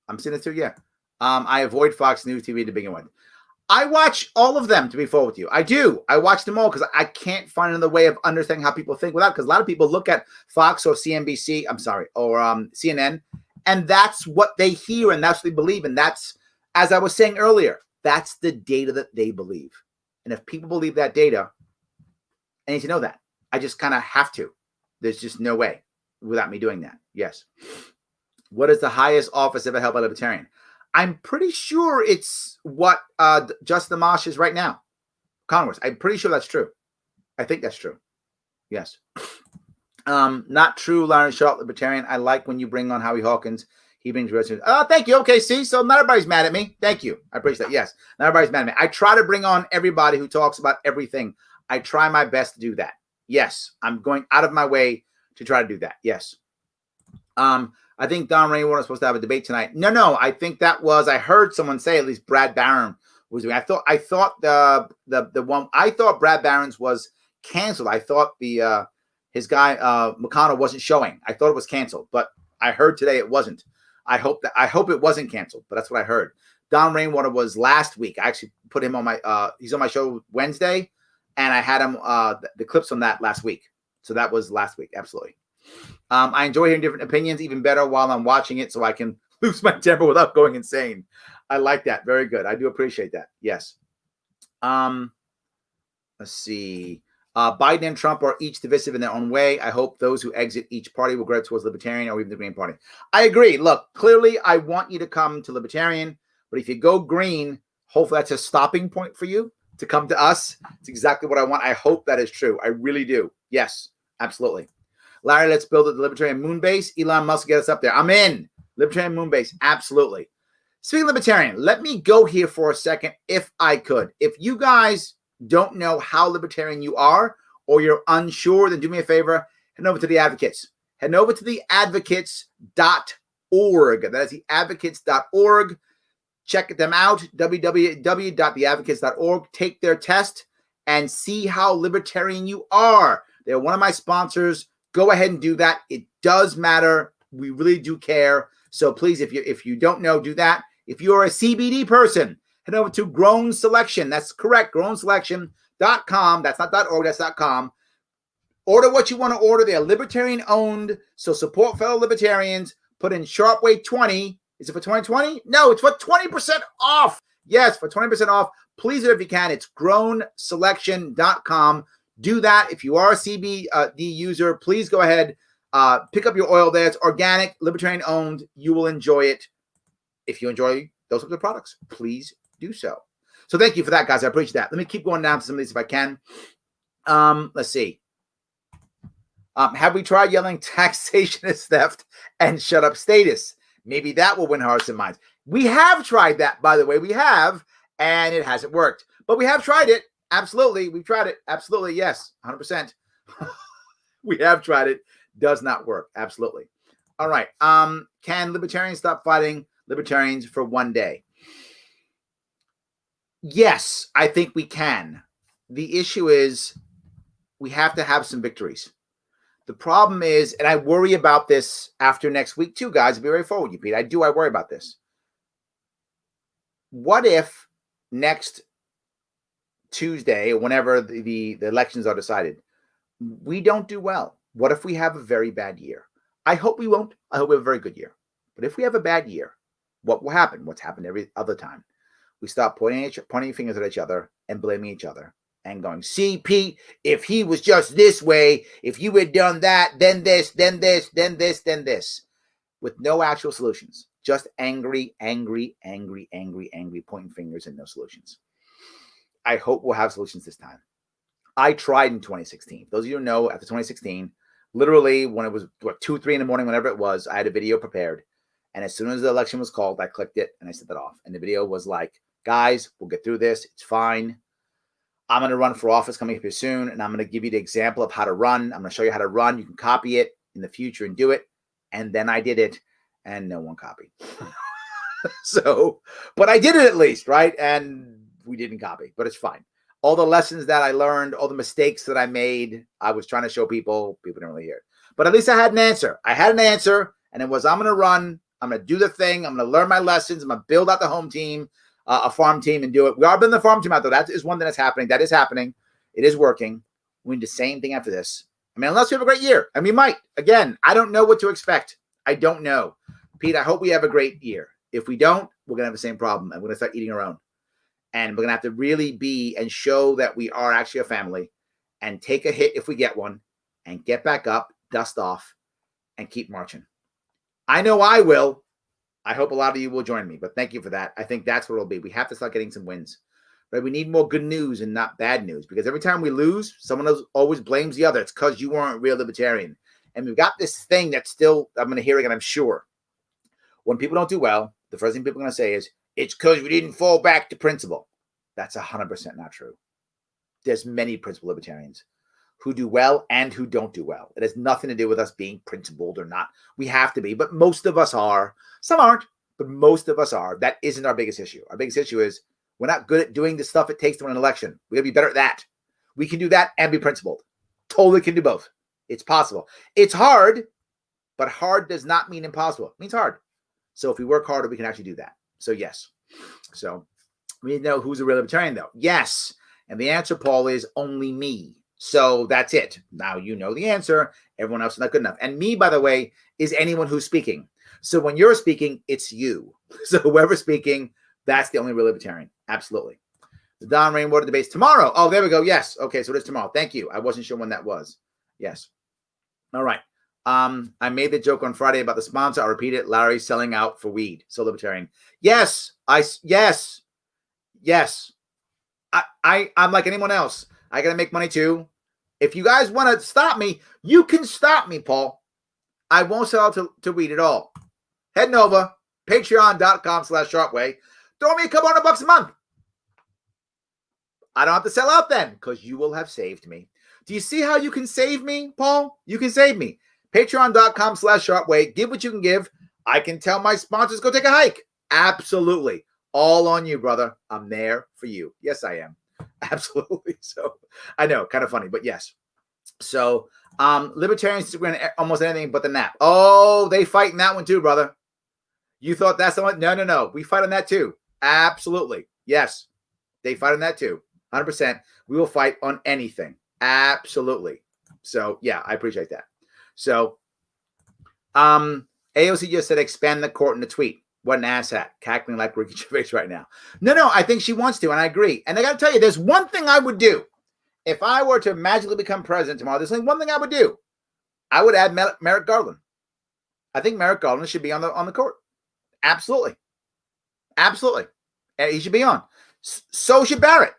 I'm seeing it too. Yeah. I avoid Fox News TV to begin with. I watch all of them, to be fair with you. I do. I watch them all because I can't find another way of understanding how people think without. Because a lot of people look at Fox or CNBC. I'm sorry, or CNN, and that's what they hear and that's what they believe. And that's, as I was saying earlier, that's the data that they believe. And if people believe that data, I need to know that. I just kind of have to. There's just no way without me doing that. Yes. What is the highest office ever held by a Libertarian? I'm pretty sure it's what Justin Amash is right now. Congress. I'm pretty sure that's true. I think that's true. Yes. Not true, Larry Sharpe, Libertarian. I like when you bring on Howie Hawkins. He brings residents. Oh, thank you. Okay, see? So not everybody's mad at me. Thank you. I appreciate that. Yes. Not everybody's mad at me. I try to bring on everybody who talks about everything. I try my best to do that. Yes. I'm going out of my way to try to do that. Yes. I think Don Rainwater was supposed to have a debate tonight. No. I think that was, I heard someone say at least Brad Barron was doing. I thought the one, I thought Brad Barron's was canceled. I thought his guy McConnell wasn't showing. I thought it was canceled, but I heard today it wasn't. I hope it wasn't canceled, but that's what I heard. Don Rainwater was last week. I actually put him on my he's on my show Wednesday, and I had him the clips from that last week. So that was last week. Absolutely. I enjoy hearing different opinions, even better while I'm watching it, so I can lose my temper without going insane. I like that. Very good. I do appreciate that. Yes. Let's see. Biden and Trump are each divisive in their own way. I hope those who exit each party will gravitate towards Libertarian or even the Green Party. I agree. Look, clearly I want you to come to Libertarian, but if you go Green, hopefully that's a stopping point for you to come to us. It's exactly what I want. I hope that is true. I really do. Yes, absolutely. Larry, let's build the Libertarian moon base. Elon Musk, get us up there. I'm in. Libertarian moon base. Absolutely. Speaking of Libertarian, let me go here for a second if I could. If you guys don't know how Libertarian you are or you're unsure, then do me a favor. Head over to the Advocates. Head over to the advocates.org. That is the advocates.org. Check them out. www.theadvocates.org. Take their test and see how Libertarian you are. They're one of my sponsors. Go ahead and do that. It does matter. We really do care. So please, if you don't know, do that. If you're a CBD person, head over to Grown Selection. That's correct. GrownSelection.com. That's not .org. That's .com. Order what you want to order. They're Libertarian owned. So support fellow Libertarians. Put in Sharpe Way 20. Is it for 2020? No, it's for 20% off. Yes, for 20% off. Please do it if you can. It's GrownSelection.com. Do that. If you are a CBD user, please go ahead. Pick up your oil there. It's organic, Libertarian owned. You will enjoy it. If you enjoy those types of products, please do so. So thank you for that, guys. I appreciate that. Let me keep going down to some of these if I can. Let's see. Have we tried yelling taxation is theft and shut up status? Maybe that will win hearts and minds. We have tried that, by the way. We have, and it hasn't worked. But we have tried it. Absolutely. We've tried it. Absolutely. Yes. 100%. We have tried it. Does not work. Absolutely. All right. Can Libertarians stop fighting Libertarians for one day? Yes, I think we can. The issue is we have to have some victories. The problem is, and I worry about this after next week too, guys. I'll be very forward with you, Pete. I worry about this. What if next Tuesday, or whenever the elections are decided, we don't do well? What if we have a very bad year? I hope we won't. I hope we have a very good year. But if we have a bad year, what will happen? What's happened every other time? We start pointing fingers at each other and blaming each other. and going, see, Pete, if he was just this way, if you had done that, then this, then this, then this, then this, with no actual solutions, just angry, pointing fingers and no solutions. I hope we'll have solutions this time. I tried in 2016. Those of you who know, after 2016, literally when it was 2, 3 in the morning, whenever it was, I had a video prepared. And as soon as the election was called, I clicked it and I sent it off. And the video was like, guys, we'll get through this. It's fine. I'm going to run for office coming up here soon. And I'm going to give you the example of how to run. I'm going to show you how to run. You can copy it in the future and do it. And then I did it and no one copied. So, but I did it at least, right? And we didn't copy, but it's fine. All the lessons that I learned, all the mistakes that I made, I was trying to show people didn't really hear it. But at least I had an answer. I had an answer, and it was, I'm going to run. I'm going to do the thing. I'm going to learn my lessons. I'm going to build out the home team, a farm team, and do it. We are building the farm team out, though. That is one thing that's happening. That is happening. It is working. We need the same thing after this. I mean, unless we have a great year. And we might. Again, I don't know what to expect. I don't know. Pete, I hope we have a great year. If we don't, we're going to have the same problem, and we're going to start eating our own. And we're going to have to really be and show that we are actually a family and take a hit if we get one and get back up, dust off, and keep marching. I know I will. I hope a lot of you will join me, but thank you for that. I think that's what it'll be. We have to start getting some wins. Right? We need more good news and not bad news, because every time we lose, someone else always blames the other. It's because you weren't a real libertarian. And we've got this thing that's still, I'm going to hear again, I'm sure. When people don't do well, the first thing people are going to say is, it's because we didn't fall back to principle. That's 100% not true. There's many principled libertarians who do well and who don't do well. It has nothing to do with us being principled or not. We have to be, but most of us are. Some aren't, but most of us are. That isn't our biggest issue. Our biggest issue is we're not good at doing the stuff it takes to win an election. We got to be better at that. We can do that and be principled. Totally can do both. It's possible. It's hard, but hard does not mean impossible. It means hard. So if we work harder, we can actually do that. So yes. So we need to know who's a real libertarian, though. Yes. And the answer, Paul, is only me. So that's it. Now you know the answer. Everyone else is not good enough. And me, by the way, is anyone who's speaking. So when you're speaking, it's you. So whoever's speaking, that's the only real libertarian. Absolutely. The Don Rainwater debate's tomorrow. Oh, there we go. Yes. Okay, so it is tomorrow. Thank you. I wasn't sure when that was. Yes. All right. I made the joke on Friday about the sponsor. I'll repeat it. Larry selling out for weed. So libertarian. Yes. Yes. I'm like anyone else. I got to make money too. If you guys want to stop me, you can stop me, Paul. I won't sell out to weed at all. Heading over, patreon.com/Sharpe. Throw me a couple $100 a month. I don't have to sell out then, because you will have saved me. Do you see how you can save me, Paul? You can save me. Patreon.com/Sharpe. Give what you can give. I can tell my sponsors, go take a hike. Absolutely. All on you, brother. I'm there for you. Yes, I am. Absolutely. So I know, kind of funny, but yes. So libertarians disagree on almost anything but the nap. Oh, they fight in that one too, brother. You thought that's the one? No. We fight on that too. Absolutely. Yes. They fight on that too. 100%. We will fight on anything. Absolutely. So yeah, I appreciate that. So AOC just said expand the court in the tweet. What an asshat. Cackling like Ricky Gervais right now. No, I think she wants to, and I agree. And I got to tell you, there's one thing I would do. If I were to magically become president tomorrow, there's only one thing I would do. I would add Merrick Garland. I think Merrick Garland should be on the court. Absolutely. And he should be on. So should Barrett.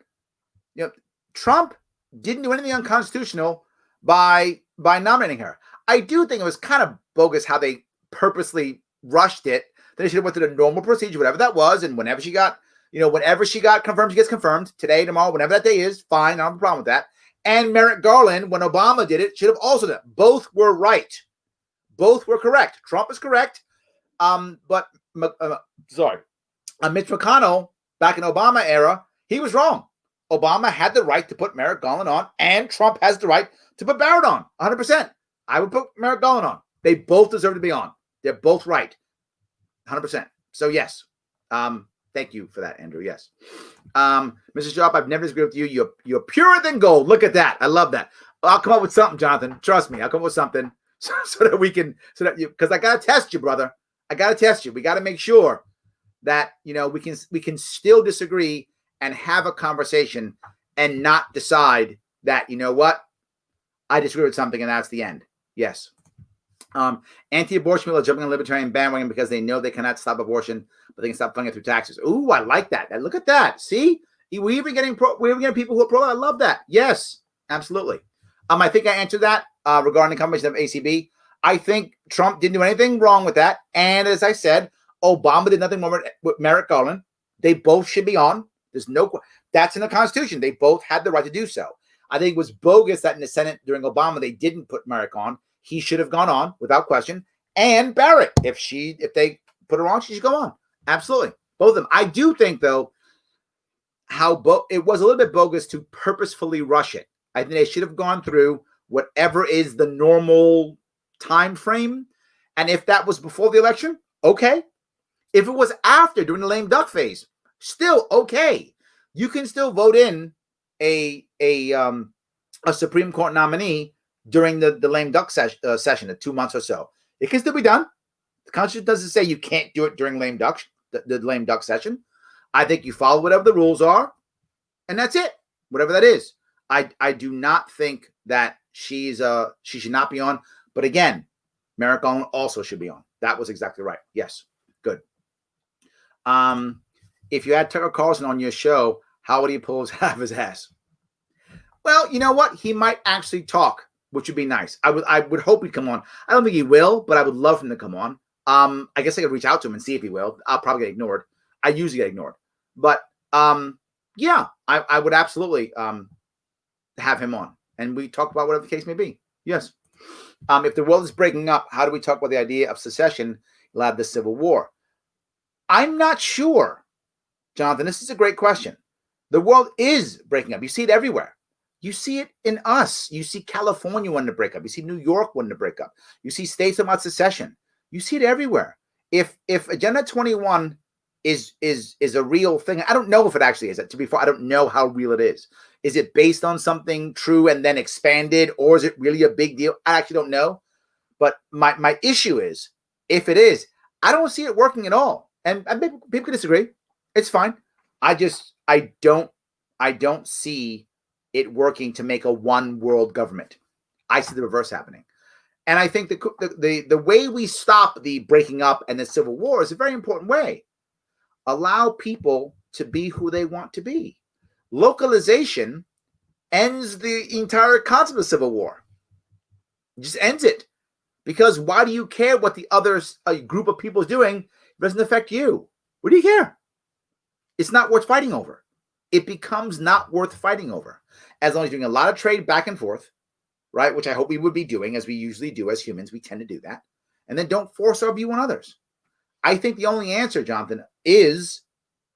You know, Trump didn't do anything unconstitutional by nominating her. I do think it was kind of bogus how they purposely rushed it. They should have went through the normal procedure, whatever that was, and whenever she got confirmed, she gets confirmed. Today, tomorrow, whenever that day is, fine. I don't have a problem with that. And Merrick Garland, when Obama did it, should have also done it. Both were right. Both were correct. Trump is correct. But Mitch McConnell, back in Obama era, he was wrong. Obama had the right to put Merrick Garland on, and Trump has the right to put Barrett on. 100%. I would put Merrick Garland on. They both deserve to be on. They're both right. 100%. So yes. Thank you for that, Andrew. Yes. Mrs. Sharpe, I've never disagreed with you. You're purer than gold. Look at that. I love that. I'll come up with something, Jonathan. Trust me. I'll come up with something so that we can, because I got to test you, brother. I got to test you. We got to make sure that, we can still disagree and have a conversation and not decide that, you know what, I disagree with something and that's the end. Yes. Anti-abortion people are jumping on libertarian bandwagon because they know they cannot stop abortion, but they can stop funding it through taxes. Ooh, I like that. Look at that. See, we're even getting people who are pro. I love that. Yes, absolutely. I think I answered that regarding the combination of ACB. I think Trump didn't do anything wrong with that, and as I said, Obama did nothing wrong with Merrick Garland. They both should be on. There's no. That's in the Constitution. They both had the right to do so. I think it was bogus that in the Senate during Obama they didn't put Merrick on. He should have gone on without question. And Barrett, if they put her on, she should go on. Absolutely. Both of them. I do think, though, it was a little bit bogus to purposefully rush it. I think they should have gone through whatever is the normal time frame. And if that was before the election, okay. If it was after, during the lame duck phase, still okay. You can still vote in a Supreme Court nominee during the lame duck session of 2 months or so. It can still be done. The Constitution doesn't say you can't do it during lame duck, the lame duck session. I think you follow whatever the rules are, and that's it. Whatever that is. I do not think that she should not be on. But again, Merrick Garland also should be on. That was exactly right. Yes. Good. If you had Tucker Carlson on your show, how would he pull his half his ass? Well, you know what? He might actually talk, which would be nice. I would hope he'd come on. I don't think he will, but I would love him to come on. I guess I could reach out to him and see if he will. I'll probably get ignored. I usually get ignored. But yeah, I would absolutely have him on. And we talk about whatever the case may be. Yes. If the world is breaking up, how do we talk about the idea of secession allowed the Civil War? I'm not sure, Jonathan. This is a great question. The world is breaking up. You see it everywhere. You see it in us. You see California wanting to break up. You see New York wanting to break up. You see states about secession. You see it everywhere. If Agenda 21 is a real thing, I don't know if it actually is. To be fair, I don't know how real it is. Is it based on something true and then expanded, or is it really a big deal? I actually don't know. But my issue is, if it is, I don't see it working at all. And people can disagree. It's fine. I don't see it working to make a one world government. I see the reverse happening. And I think the way we stop the breaking up and the Civil War is a very important way. Allow people to be who they want to be. Localization ends the entire concept of Civil War. It just ends it. Because why do you care what the other group of people is doing? It doesn't affect you. What do you care? It's not worth fighting over. It becomes not worth fighting over. As long as you're doing a lot of trade back and forth, right? Which I hope we would be doing, as we usually do as humans. We tend to do that. And then don't force our view on others. I think the only answer, Jonathan, is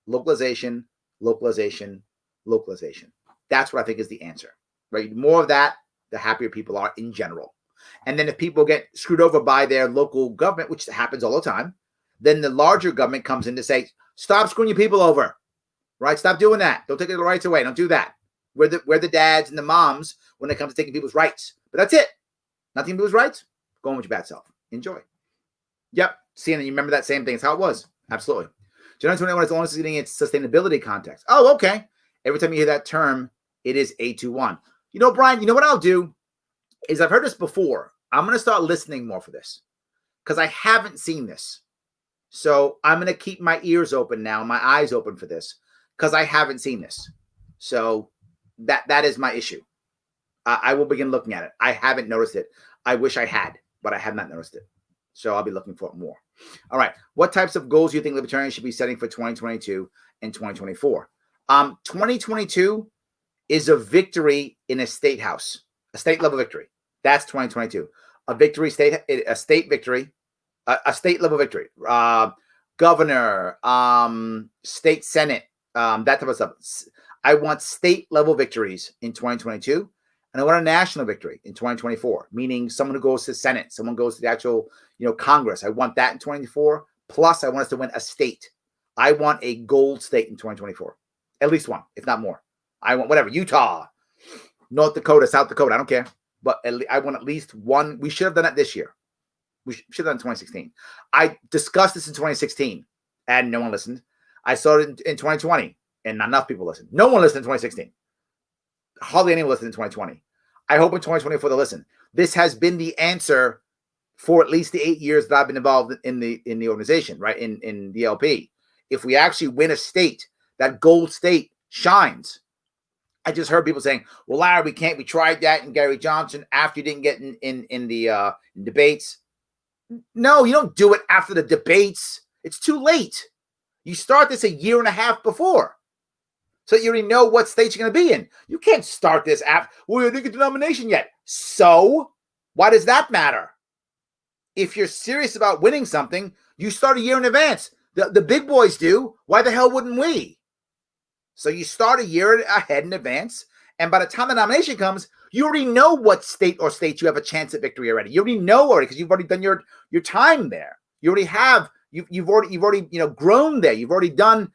localization, localization, localization. That's what I think is the answer, right? More of that, the happier people are in general. And then if people get screwed over by their local government, which happens all the time, then the larger government comes in to say, stop screwing your people over, right? Stop doing that. Don't take their rights away. Don't do that. We're the dads and the moms when it comes to taking people's rights. But that's it. Nothing people's rights. Go on with your bad self. Enjoy. Yep. See, and you remember that same thing. It's how it was. Absolutely. January 21 is only getting its sustainability context. Oh, okay. Every time you hear that term, it is A21. You know, Brian, you know what I'll do is I've heard this before. I'm going to start listening more for this because I haven't seen this. So I'm going to keep my ears open now, my eyes open for this because I haven't seen this. So that is my issue. I will begin looking at it. I haven't noticed it. I wish I had, but I have not noticed it. So I'll be looking for it more. All right. What types of goals do you think Libertarians should be setting for 2022 and 2024? 2022 is a victory in a state house, a state level victory. That's 2022. A state victory, a state level victory. Governor, state senate, that type of stuff. I want state level victories in 2022. And I want a national victory in 2024, meaning someone who goes to the Senate, someone goes to the actual, Congress. I want that in 2024. Plus, I want us to win a state. I want a gold state in 2024. At least one, if not more. I want whatever, Utah, North Dakota, South Dakota. I don't care. But I want at least one. We should have done that this year. We should have done it in 2016. I discussed this in 2016, and no one listened. I saw it in 2020, and not enough people listened. No one listened in 2016. hardly anyone listened in 2020. I hope in 2024 they'll listen. This has been the answer for at least the 8 years that I've been involved in the organization, right? In the LP. If we actually win a state, that gold state shines. I just heard people saying, well, Larry, we tried that in Gary Johnson after you didn't get in the debates. No, you don't do it after the debates. It's too late. You start this a year and a half before. So you already know what states you're going to be in. You can't start this after, well, you didn't get the nomination yet. So why does that matter? If you're serious about winning something, you start a year in advance. The big boys do. Why the hell wouldn't we? So you start a year ahead in advance, and by the time the nomination comes, you already know what state or states you have a chance at victory already. You already know already because you've already done your time there. You already have you've already grown there. You've already done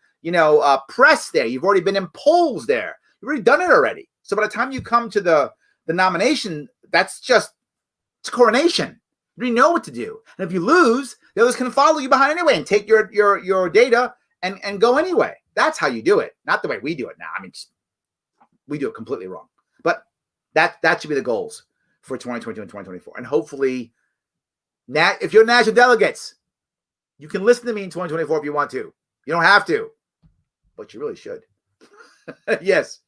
press there. You've already been in polls there. You've already done it already. So by the time you come to the nomination, it's coronation. You already know what to do. And if you lose, the others can follow you behind anyway and take your data and go anyway. That's how you do it. Not the way we do it now. I mean, we do it completely wrong. But that should be the goals for 2022 and 2024. And hopefully, if you're national delegates, you can listen to me in 2024 if you want to. You don't have to, but you really should. Yes,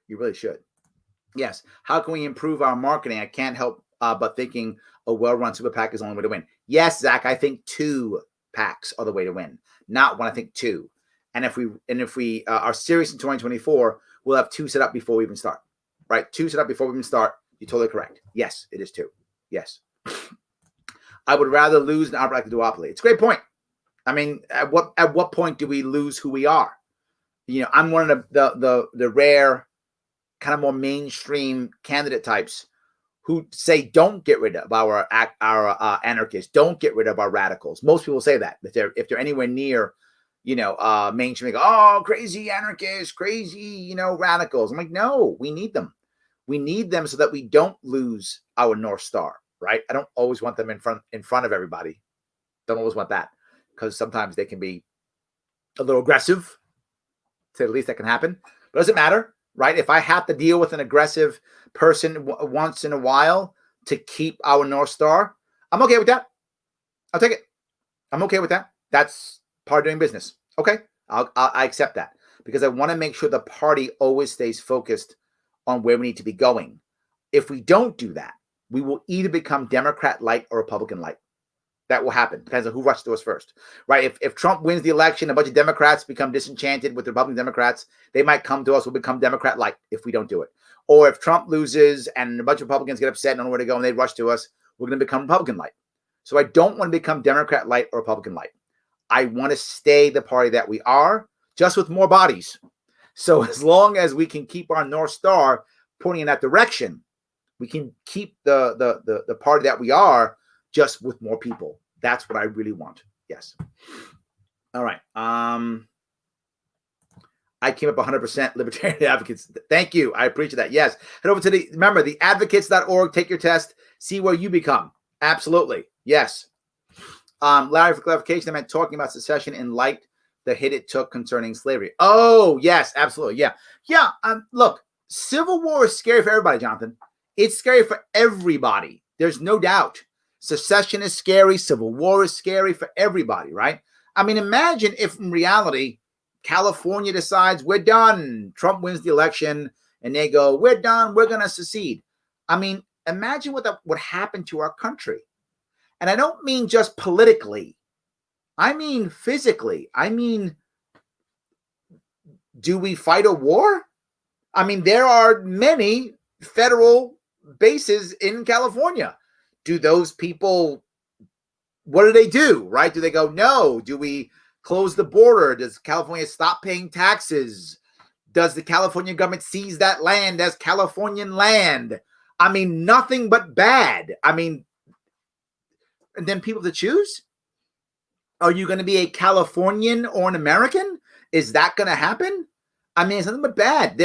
you really should. Yes. How can we improve our marketing? I can't help but thinking a well-run super PAC is the only way to win. Yes, Zach, I think 2 PACs are the way to win. Not one, I think 2. And if we are serious in 2024, we'll have 2 set up before we even start. Right? 2 set up before we even start. You're totally correct. Yes, it is 2. Yes. I would rather lose than outright the duopoly. It's a great point. I mean, at what point do we lose who we are? I'm one of the rare kind of more mainstream candidate types who say don't get rid of our anarchists, don't get rid of our radicals. Most people say that if they're anywhere near mainstream, they go, oh, crazy anarchists, crazy radicals. I'm like, no, we need them. We need them so that we don't lose our North Star, right? I don't always want them in front of everybody. Don't always want that because sometimes they can be a little aggressive. To say the least, that can happen. But it doesn't matter, right? If I have to deal with an aggressive person once in a while to keep our North Star, I'm okay with that. I'll take it. I'm okay with that. That's part of doing business. Okay, I accept that because I want to make sure the party always stays focused on where we need to be going. If we don't do that, we will either become Democrat light or Republican light. That will happen. Depends on who rushes to us first, right? If Trump wins the election, a bunch of Democrats become disenchanted with the Republican Democrats, they might come to us. We'll become Democrat light if we don't do it. Or if Trump loses and a bunch of Republicans get upset and don't know where to go and they rush to us, we're going to become Republican light. So I don't want to become Democrat light or Republican light. I want to stay the party that we are, just with more bodies. So as long as we can keep our North Star pointing in that direction, we can keep the party that we are, just with more people. That's what I really want. Yes. All right. I came up 100% Libertarian Advocates. Thank you. I appreciate that. Yes. Head over to remember, the advocates.org. Take your test. See where you become. Absolutely. Yes. Larry, for clarification, I meant talking about secession in light the hit it took concerning slavery. Oh, yes. Absolutely. Yeah. Yeah. Look, Civil War is scary for everybody, Jonathan. It's scary for everybody. There's no doubt. Secession is scary. Civil War is scary for everybody, right? I mean, imagine if in reality, California decides we're done. Trump wins the election and they go, we're done. We're going to secede. I mean, imagine what would happen to our country. And I don't mean just politically. I mean physically. I mean, do we fight a war? I mean, there are many federal bases in California. Do those people, what do they do, right? Do they go, no? Do we close the border? Does California stop paying taxes? Does the California government seize that land as Californian land? I mean, nothing but bad. I mean, and then people to choose? Are you going to be a Californian or an American? Is that going to happen? I mean, it's nothing but bad.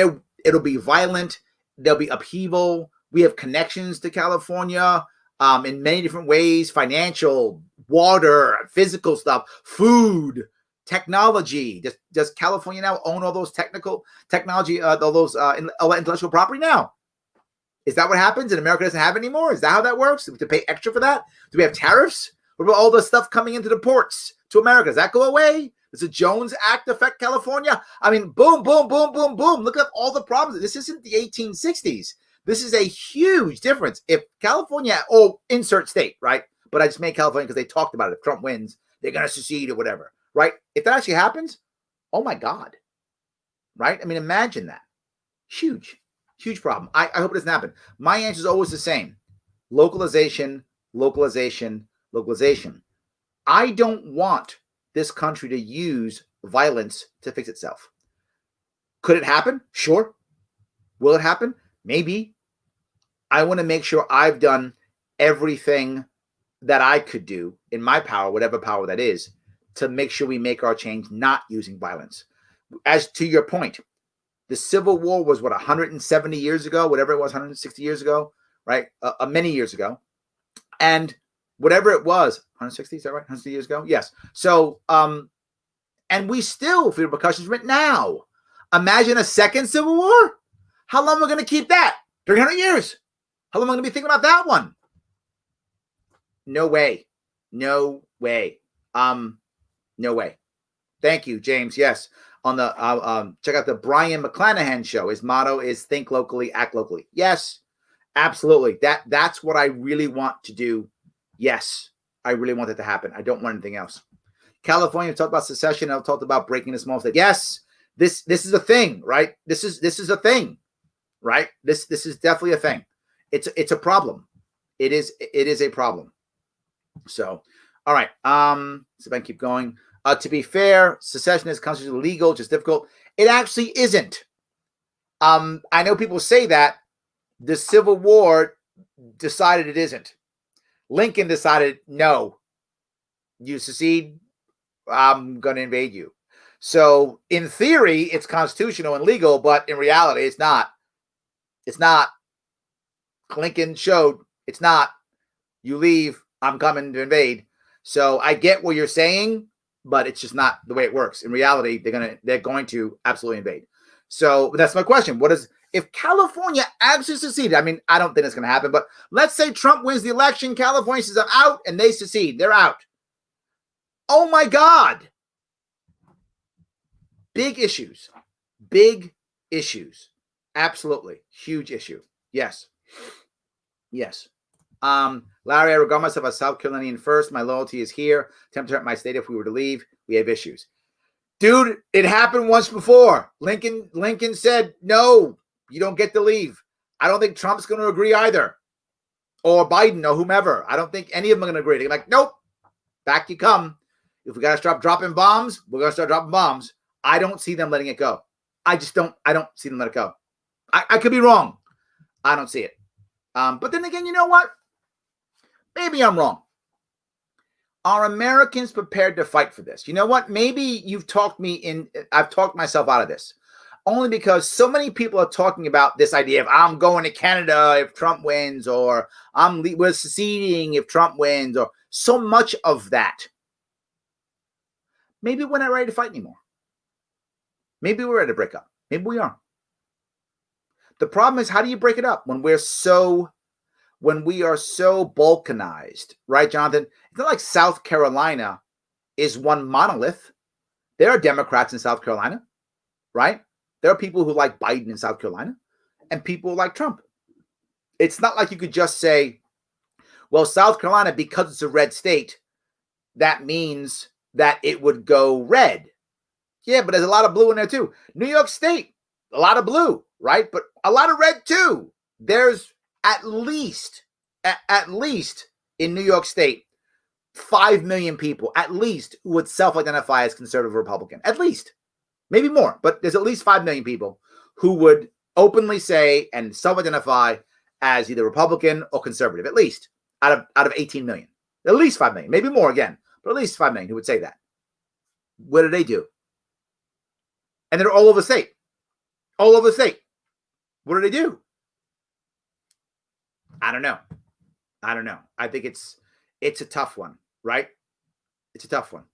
It'll be violent. There'll be upheaval. We have connections to California. In many different ways, financial, water, physical stuff, food, Technology. Does California now own all those technology, all those intellectual property now? Is that what happens? And America doesn't have it anymore? Is that how that works? Do we have to pay extra for that? Do we have tariffs? What about all the stuff coming into the ports to America? Does that go away? Does the Jones Act affect California? I mean, boom, boom, boom, boom, boom. Look at all the problems. This isn't the 1860s. This is a huge difference. If California, insert state, right? But I just made California because they talked about it. If Trump wins, they're going to secede or whatever, right? If that actually happens, oh my God, right? I mean, imagine that. Huge problem. I hope it doesn't happen. My answer is always the same. Localization, localization, localization. I don't want this country to use violence to fix itself. Could it happen? Sure. Will it happen? Maybe. I want to make sure I've done everything that I could do in my power, whatever power that is, to make sure we make our change not using violence. As to your point, the Civil War was 170 years ago, whatever it was, 160 years ago, right? Many years ago. And whatever it was, 160, is that right? 160 years ago? Yes. So, and we still feel repercussions right now. Imagine a second Civil War. How long are we going to keep that? 300 years. How long am I going to be thinking about that one? No way. No way. No way. Thank you, James. Yes. On the check out the Brian McClanahan show. His motto is think locally, act locally. Yes, absolutely. That's what I really want to do. Yes, I really want that to happen. I don't want anything else. California talked about secession. I've talked about breaking the small state. Yes, this is a thing, right? This is a thing, right? This is definitely a thing. It's a problem. It is a problem. So, all right. So if I can keep going. To be fair, secession is constitutionally legal, just difficult. It actually isn't. I know people say that. The Civil War decided it isn't. Lincoln decided, no, you secede, I'm going to invade you. So in theory, it's constitutional and legal, but in reality, it's not. It's not. Lincoln showed it's not. You leave, I'm coming to invade. So I get what you're saying, but it's just not the way it works. In reality, they're going to absolutely invade. So that's my question. If California actually seceded? I mean, I don't think it's going to happen, but let's say Trump wins the election, California says I'm out, and they secede. They're out. Oh my God. Big issues. Big issues. Absolutely. Huge issue. Yes. Yes. Larry, I regard myself as South Carolinian first. My loyalty is here. Attempt to hurt my state if we were to leave. We have issues. Dude, it happened once before. Lincoln said, no, you don't get to leave. I don't think Trump's going to agree either. Or Biden or whomever. I don't think any of them are going to agree. They're like, nope, back you come. If we got to start dropping bombs, we're going to start dropping bombs. I don't see them letting it go. I don't see them let it go. I could be wrong. I don't see it. But then again, you know what? Maybe I'm wrong. Are Americans prepared to fight for this? You know what? Maybe I've talked myself out of this. Only because so many people are talking about this idea of I'm going to Canada if Trump wins, or we're seceding if Trump wins, or so much of that. Maybe we're not ready to fight anymore. Maybe we're ready to break up. Maybe we are. The problem is, how do you break it up when we are so balkanized, right, Jonathan? It's not like South Carolina is one monolith. There are Democrats in South Carolina, right? There are people who like Biden in South Carolina and people who like Trump. It's not like you could just say, well, South Carolina, because it's a red state, that means that it would go red. Yeah, but there's a lot of blue in there too. New York State, a lot of blue, right? But a lot of red too. There's at least in New York State, 5 million people, at least, who would self-identify as conservative Republican. At least. Maybe more, but there's at least 5 million people who would openly say and self-identify as either Republican or conservative, at least, out of 18 million. At least 5 million, maybe more again, but at least 5 million who would say that. What do they do? And they're all over the state. All over the state. What do they do? I don't know. I think it's a tough one, right? It's a tough one.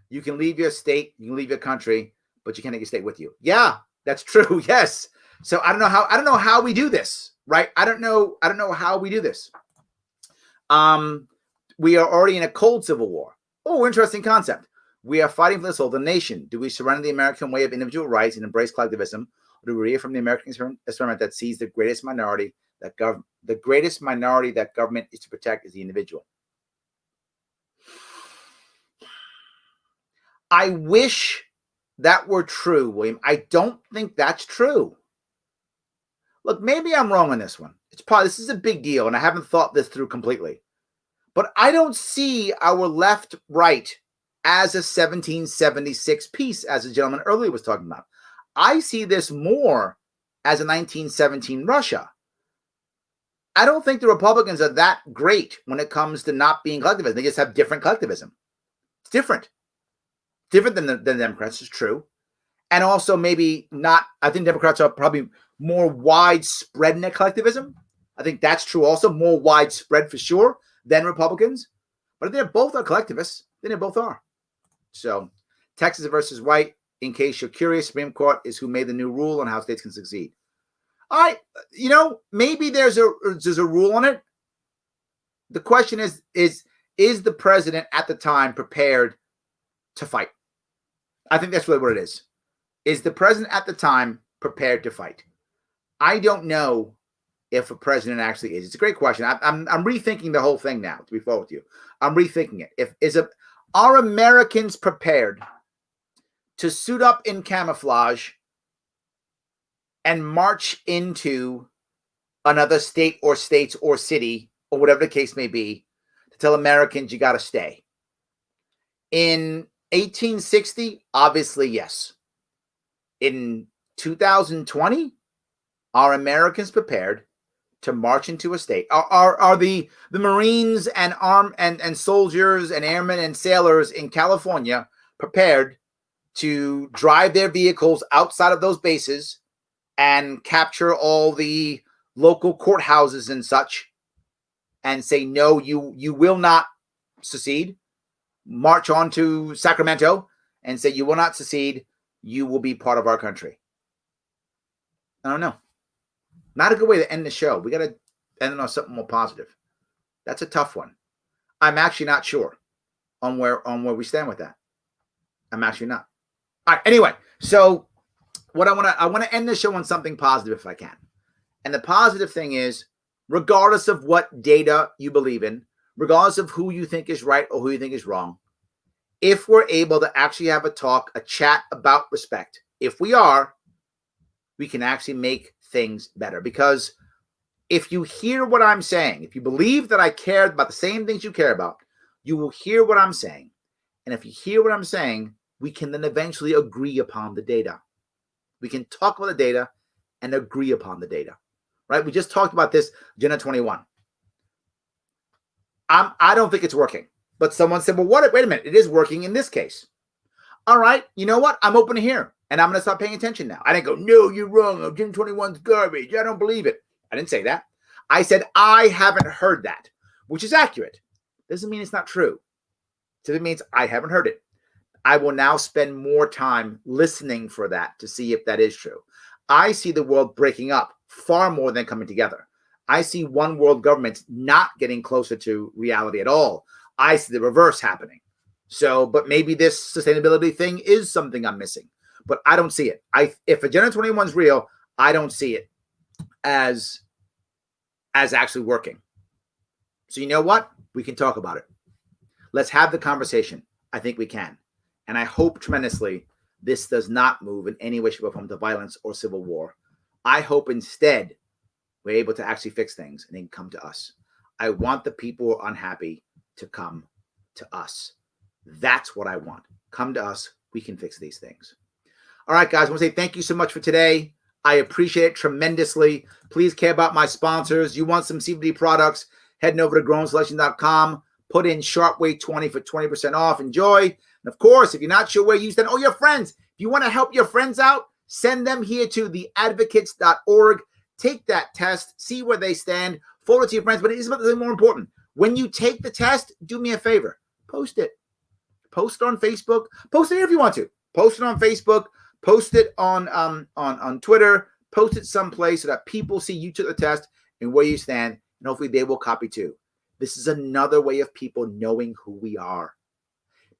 You can leave your state, you can leave your country, but you can't take your state with you. Yeah, that's true. Yes. So I don't know how we do this, right? I don't know how we do this. We are already in a cold civil war. Oh, interesting concept. We are fighting for the soul of the nation. Do we surrender the American way of individual rights and embrace collectivism, or do we read from the American experiment that sees the greatest minority that government is to protect is the individual? I wish that were true, William. I don't think that's true. Look, maybe I'm wrong on this one. This is a big deal, and I haven't thought this through completely. But I don't see our left-right as a 1776 piece, as the gentleman earlier was talking about. I see this more as a 1917 Russia. I don't think the Republicans are that great when it comes to not being collectivist. They just have different collectivism. It's different. Different than the Democrats, is true. And also maybe not, I think Democrats are probably more widespread in their collectivism. I think that's true also, more widespread for sure than Republicans. But they're both are collectivists. Then they both are. So Texas versus White, in case you're curious, Supreme Court is who made the new rule on how states can succeed. All right, maybe there's a rule on it. The question is the president at the time prepared to fight? I think that's really what it is. Is the president at the time prepared to fight? I don't know if a president actually is. It's a great question. I'm rethinking the whole thing now, to be fair with you. I'm rethinking it. Are Americans prepared to suit up in camouflage and march into another state or states or city or whatever the case may be to tell Americans you got to stay? In 1860, obviously, yes. In 2020, are Americans prepared to march into a state? Are the Marines and soldiers and airmen and sailors in California prepared to drive their vehicles outside of those bases and capture all the local courthouses and such and say, no, you will not secede? March on to Sacramento and say, you will not secede. You will be part of our country. I don't know. Not a good way to end the show. We got to end on something more positive. That's a tough one. I'm actually not sure on where we stand with that. I'm actually not. All right. Anyway, so what I want to end the show on something positive if I can. And the positive thing is, regardless of what data you believe in, regardless of who you think is right or who you think is wrong, if we're able to actually have a chat about respect, if we are, we can actually make things better. Because if you hear what I'm saying, if you believe that I care about the same things you care about, you will hear what I'm saying. And if you hear what I'm saying, we can then eventually agree upon the data. We can talk about the data and agree upon the data, right? We just talked about this, Agenda 21. I don't think it's working. But someone said, well, wait a minute. It is working in this case. All right. You know what? I'm open to hear. And I'm going to stop paying attention now. I didn't go, no, you're wrong. Agenda 21's garbage. I don't believe it. I didn't say that. I said, I haven't heard that, which is accurate. Doesn't mean it's not true. It means I haven't heard it. I will now spend more time listening for that to see if that is true. I see the world breaking up far more than coming together. I see one world government not getting closer to reality at all. I see the reverse happening. So, but maybe this sustainability thing is something I'm missing, but I don't see it. If Agenda 21 is real, I don't see it as actually working. So you know what? We can talk about it. Let's have the conversation. I think we can. And I hope tremendously this does not move in any way, shape, or form to violence or civil war. I hope instead we're able to actually fix things and they can come to us. I want the people who are unhappy to come to us. That's what I want. Come to us. We can fix these things. All right, guys. I want to say thank you so much for today. I appreciate it tremendously. Please care about my sponsors. You want some CBD products, heading over to grownselection.com. Put in Sharpe Way 20 for 20% off. Enjoy. And of course, if you're not sure where you stand, your friends. If you want to help your friends out, send them here to theadvocates.org. Take that test. See where they stand. Forward it to your friends. But it is more important. When you take the test, do me a favor. Post it. Post it on Facebook. Post it if you want to. Post it on Facebook. Post it on Twitter. Post it someplace so that people see you took the test and where you stand, and hopefully they will copy too. This is another way of people knowing who we are.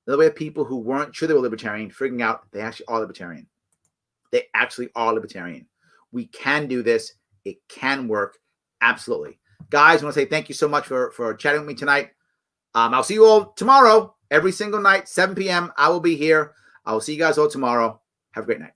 Another way of people who weren't sure they were libertarian figuring out they actually are libertarian. They actually are libertarian. We can do this. It can work. Absolutely. Guys, I want to say thank you so much for chatting with me tonight. I'll see you all tomorrow, every single night, 7 p.m. I will be here. I will see you guys all tomorrow. Have a great night.